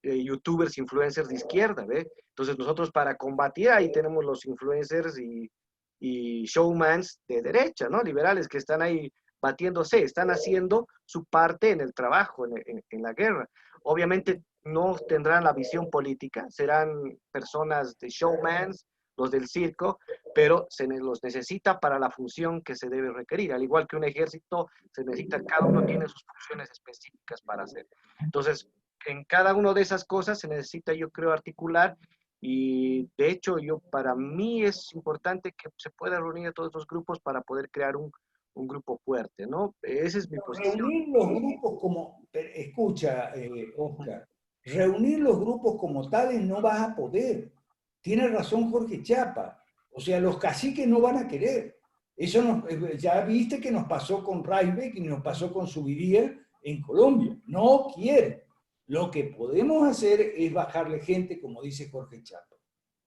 youtubers, influencers de izquierda, ¿ve? Entonces nosotros para combatir ahí tenemos los influencers y showmans de derecha, ¿no? Liberales que están ahí batiéndose, están haciendo su parte en el trabajo, en la guerra. Obviamente no tendrán la visión política, serán personas de showmans, los del circo, pero se los necesita para la función que se debe requerir. Al igual que un ejército, se necesita, cada uno tiene sus funciones específicas para hacer. Entonces, en cada una de esas cosas se necesita, yo creo, articular, y de hecho, para mí es importante que se pueda reunir a todos estos grupos para poder crear un grupo fuerte, ¿no? Esa es mi posición. Reunir los grupos como, escucha, Oscar, reunir los grupos como tales no vas a poder. Tiene razón Jorge Chapa. O sea, los caciques no van a querer. Eso ya viste que nos pasó con Raibeck y nos pasó con Subiría en Colombia. No quieren. Lo que podemos hacer es bajarle gente, como dice Jorge Chapa.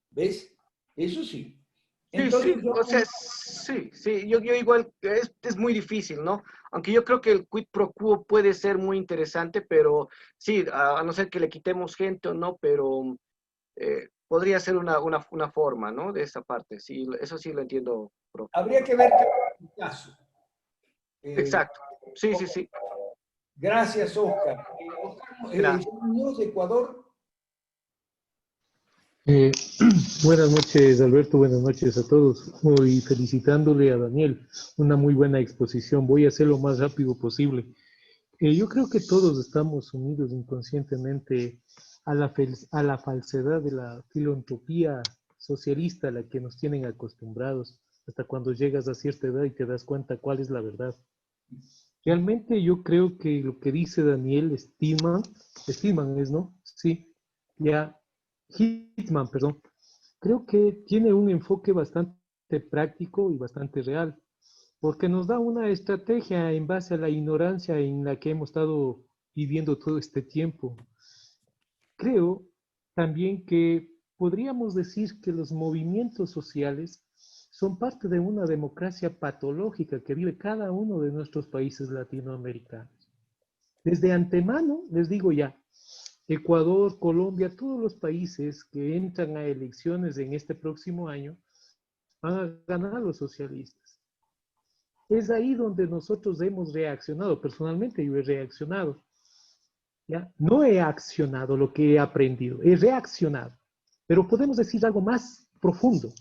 ¿Ves? Eso sí. Entonces, sí, o sea, sí, yo igual, es muy difícil, ¿no? Aunque yo creo que el quid pro quo puede ser muy interesante, pero sí, a no ser que le quitemos gente o no, pero podría ser una forma, ¿no? De esa parte, sí, eso sí lo entiendo, profe. habría que ver el caso. Exacto, sí, sí, sí. Gracias, Oscar. Gracias. Muñoz de Ecuador. Buenas noches, Alberto, buenas noches a todos. Hoy felicitándole a Daniel, una muy buena exposición. Voy a hacer lo más rápido posible. Yo creo que todos estamos unidos inconscientemente a la falsedad de la filantropía socialista a la que nos tienen acostumbrados, hasta cuando llegas a cierta edad y te das cuenta cuál es la verdad. Realmente yo creo que lo que dice Daniel Stillman es, ¿no? Sí, ya, Hitman, perdón. Creo que tiene un enfoque bastante práctico y bastante real, porque nos da una estrategia en base a la ignorancia en la que hemos estado viviendo todo este tiempo. Creo también que podríamos decir que los movimientos sociales son parte de una democracia patológica que vive cada uno de nuestros países latinoamericanos. Desde antemano, les digo ya, Ecuador, Colombia, todos los países que entran a elecciones en este próximo año van a ganar los socialistas. Es ahí donde nosotros hemos reaccionado. Personalmente yo he reaccionado. ¿Ya? No he accionado lo que he aprendido, he reaccionado. Pero podemos decir algo más profundo,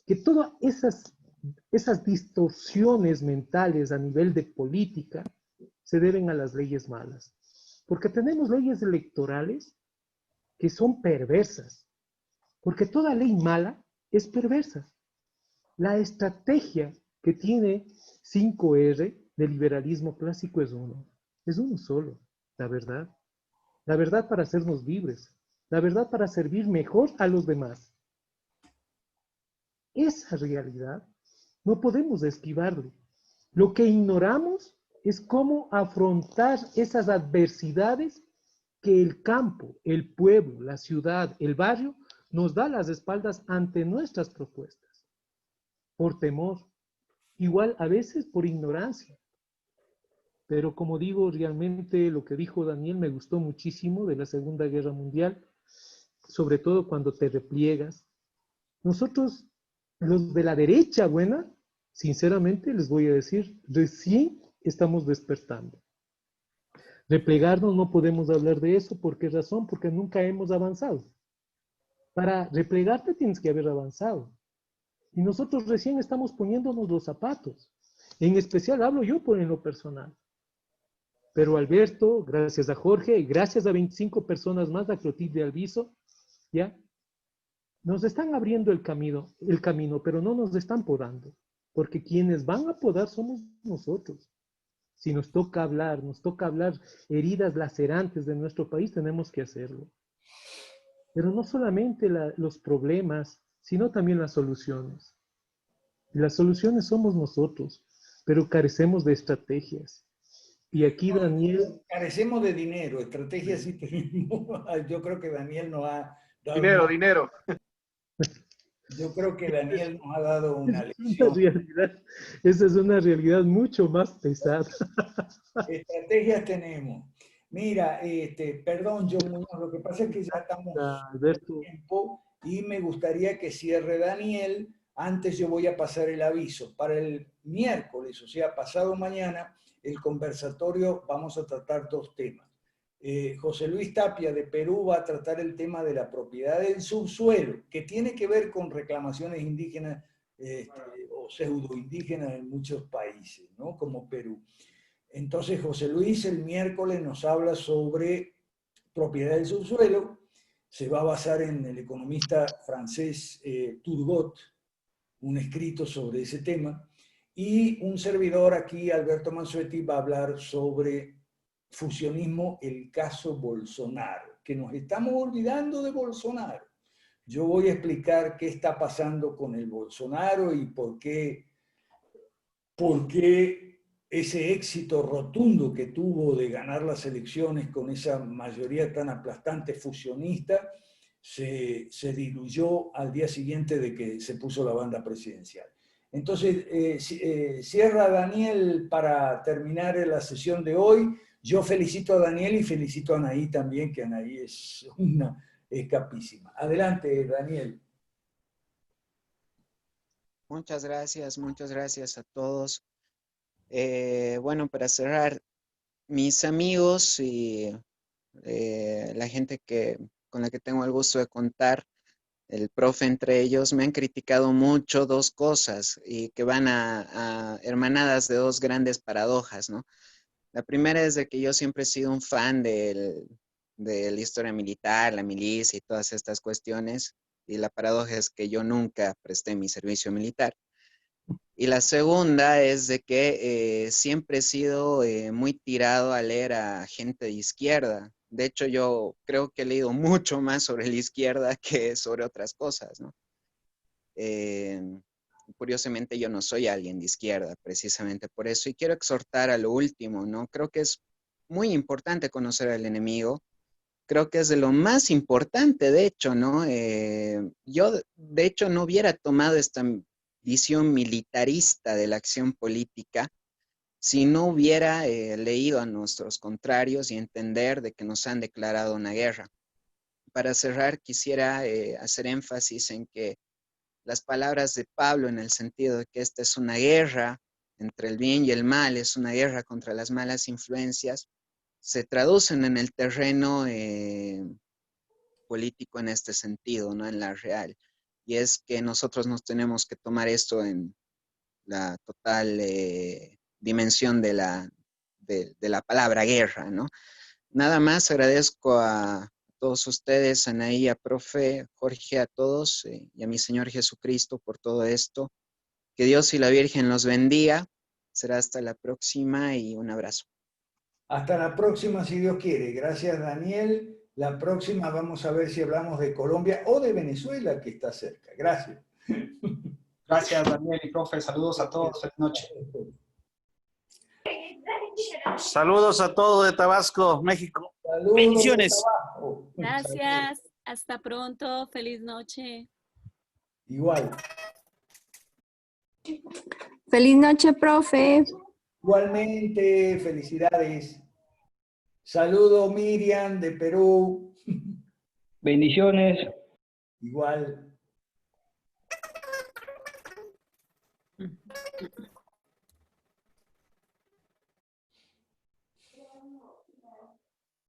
que todas esas distorsiones mentales a nivel de política se deben a las leyes malas. Porque tenemos leyes electorales que son perversas. Porque toda ley mala es perversa. La estrategia que tiene 5R del liberalismo clásico es uno solo, la verdad. La verdad para hacernos libres, la verdad para servir mejor a los demás. Esa realidad no podemos esquivarle. Lo que ignoramos es cómo afrontar esas adversidades que el campo, el pueblo, la ciudad, el barrio nos da las espaldas ante nuestras propuestas. Por temor, igual a veces por ignorancia. Pero como digo, realmente lo que dijo Daniel me gustó muchísimo de la Segunda Guerra Mundial, sobre todo cuando te repliegas. Nosotros, los de la derecha buena, sinceramente les voy a decir, recién estamos despertando. Replegarnos no podemos hablar de eso. ¿Por qué razón? Porque nunca hemos avanzado. Para replegarte tienes que haber avanzado. Y nosotros recién estamos poniéndonos los zapatos. En especial hablo yo en lo personal. Pero Alberto, gracias a Jorge y gracias a 25 personas más, a Clotilde Alviso, ¿ya? Nos están abriendo el camino, pero no nos están podando. Porque quienes van a podar somos nosotros. Si nos toca hablar heridas lacerantes de nuestro país, tenemos que hacerlo. Pero no solamente los problemas, sino también las soluciones. Y las soluciones somos nosotros, pero carecemos de estrategias. Y aquí Daniel... Carecemos de dinero, estrategias sí tenemos. Yo creo que Daniel nos ha Dinero, dado dinero. Yo creo que Daniel nos ha dado una lección. Esa es una realidad mucho más pesada. Estrategias tenemos. Mira, perdón, John Muñoz, lo que pasa es que ya estamos en tiempo y me gustaría que cierre Daniel. Antes yo voy a pasar el aviso. Para el miércoles, o sea, pasado mañana, el conversatorio vamos a tratar dos temas. José Luis Tapia de Perú va a tratar el tema de la propiedad del subsuelo, que tiene que ver con reclamaciones indígenas o pseudoindígenas en muchos países, ¿no? Como Perú. Entonces José Luis el miércoles nos habla sobre propiedad del subsuelo, se va a basar en el economista francés Turgot, un escrito sobre ese tema, y un servidor aquí, Alberto Mansuetti, va a hablar sobre fusionismo, el caso Bolsonaro, que nos estamos olvidando de Bolsonaro. Yo voy a explicar qué está pasando con el Bolsonaro y por qué ese éxito rotundo que tuvo de ganar las elecciones con esa mayoría tan aplastante fusionista se diluyó al día siguiente de que se puso la banda presidencial. Entonces, cierra Daniel para terminar la sesión de hoy. Yo felicito a Daniel y felicito a Anaí también, que Anaí es una capísima. Adelante, Daniel. Muchas gracias a todos. Bueno, para cerrar, mis amigos y la gente con la que tengo el gusto de contar, el profe entre ellos, me han criticado mucho dos cosas y que van hermanadas de dos grandes paradojas, ¿no? La primera es de que yo siempre he sido un fan de la historia militar, la milicia y todas estas cuestiones, y la paradoja es que yo nunca presté mi servicio militar. Y la segunda es de que siempre he sido muy tirado a leer a gente de izquierda. De hecho, yo creo que he leído mucho más sobre la izquierda que sobre otras cosas, ¿no? Curiosamente, yo no soy alguien de izquierda, precisamente por eso. Y quiero exhortar a lo último, ¿no? Creo que es muy importante conocer al enemigo. Creo que es de lo más importante, de hecho, ¿no? Yo, de hecho, no hubiera tomado esta visión militarista de la acción política si no hubiera leído a nuestros contrarios y entender de que nos han declarado una guerra. Para cerrar, quisiera hacer énfasis en que las palabras de Pablo en el sentido de que esta es una guerra entre el bien y el mal, es una guerra contra las malas influencias, se traducen en el terreno político en este sentido, no en la real. Y es que nosotros nos tenemos que tomar esto en la total dimensión de la palabra guerra, ¿no? Nada más, agradezco a todos ustedes, Anaí, a profe, Jorge, a todos y a mi Señor Jesucristo por todo esto. Que Dios y la Virgen los bendiga. Será hasta la próxima y un abrazo. Hasta la próxima, si Dios quiere. Gracias, Daniel. La próxima vamos a ver si hablamos de Colombia o de Venezuela, que está cerca. Gracias. Gracias, Daniel y profe. Saludos a todos. Feliz noche. Saludos a todos de Tabasco, México. Saludos. Bendiciones. Gracias. Hasta pronto. Feliz noche. Igual. Feliz noche, profe. Igualmente, felicidades. Saludo, Miriam, de Perú. Bendiciones. Igual.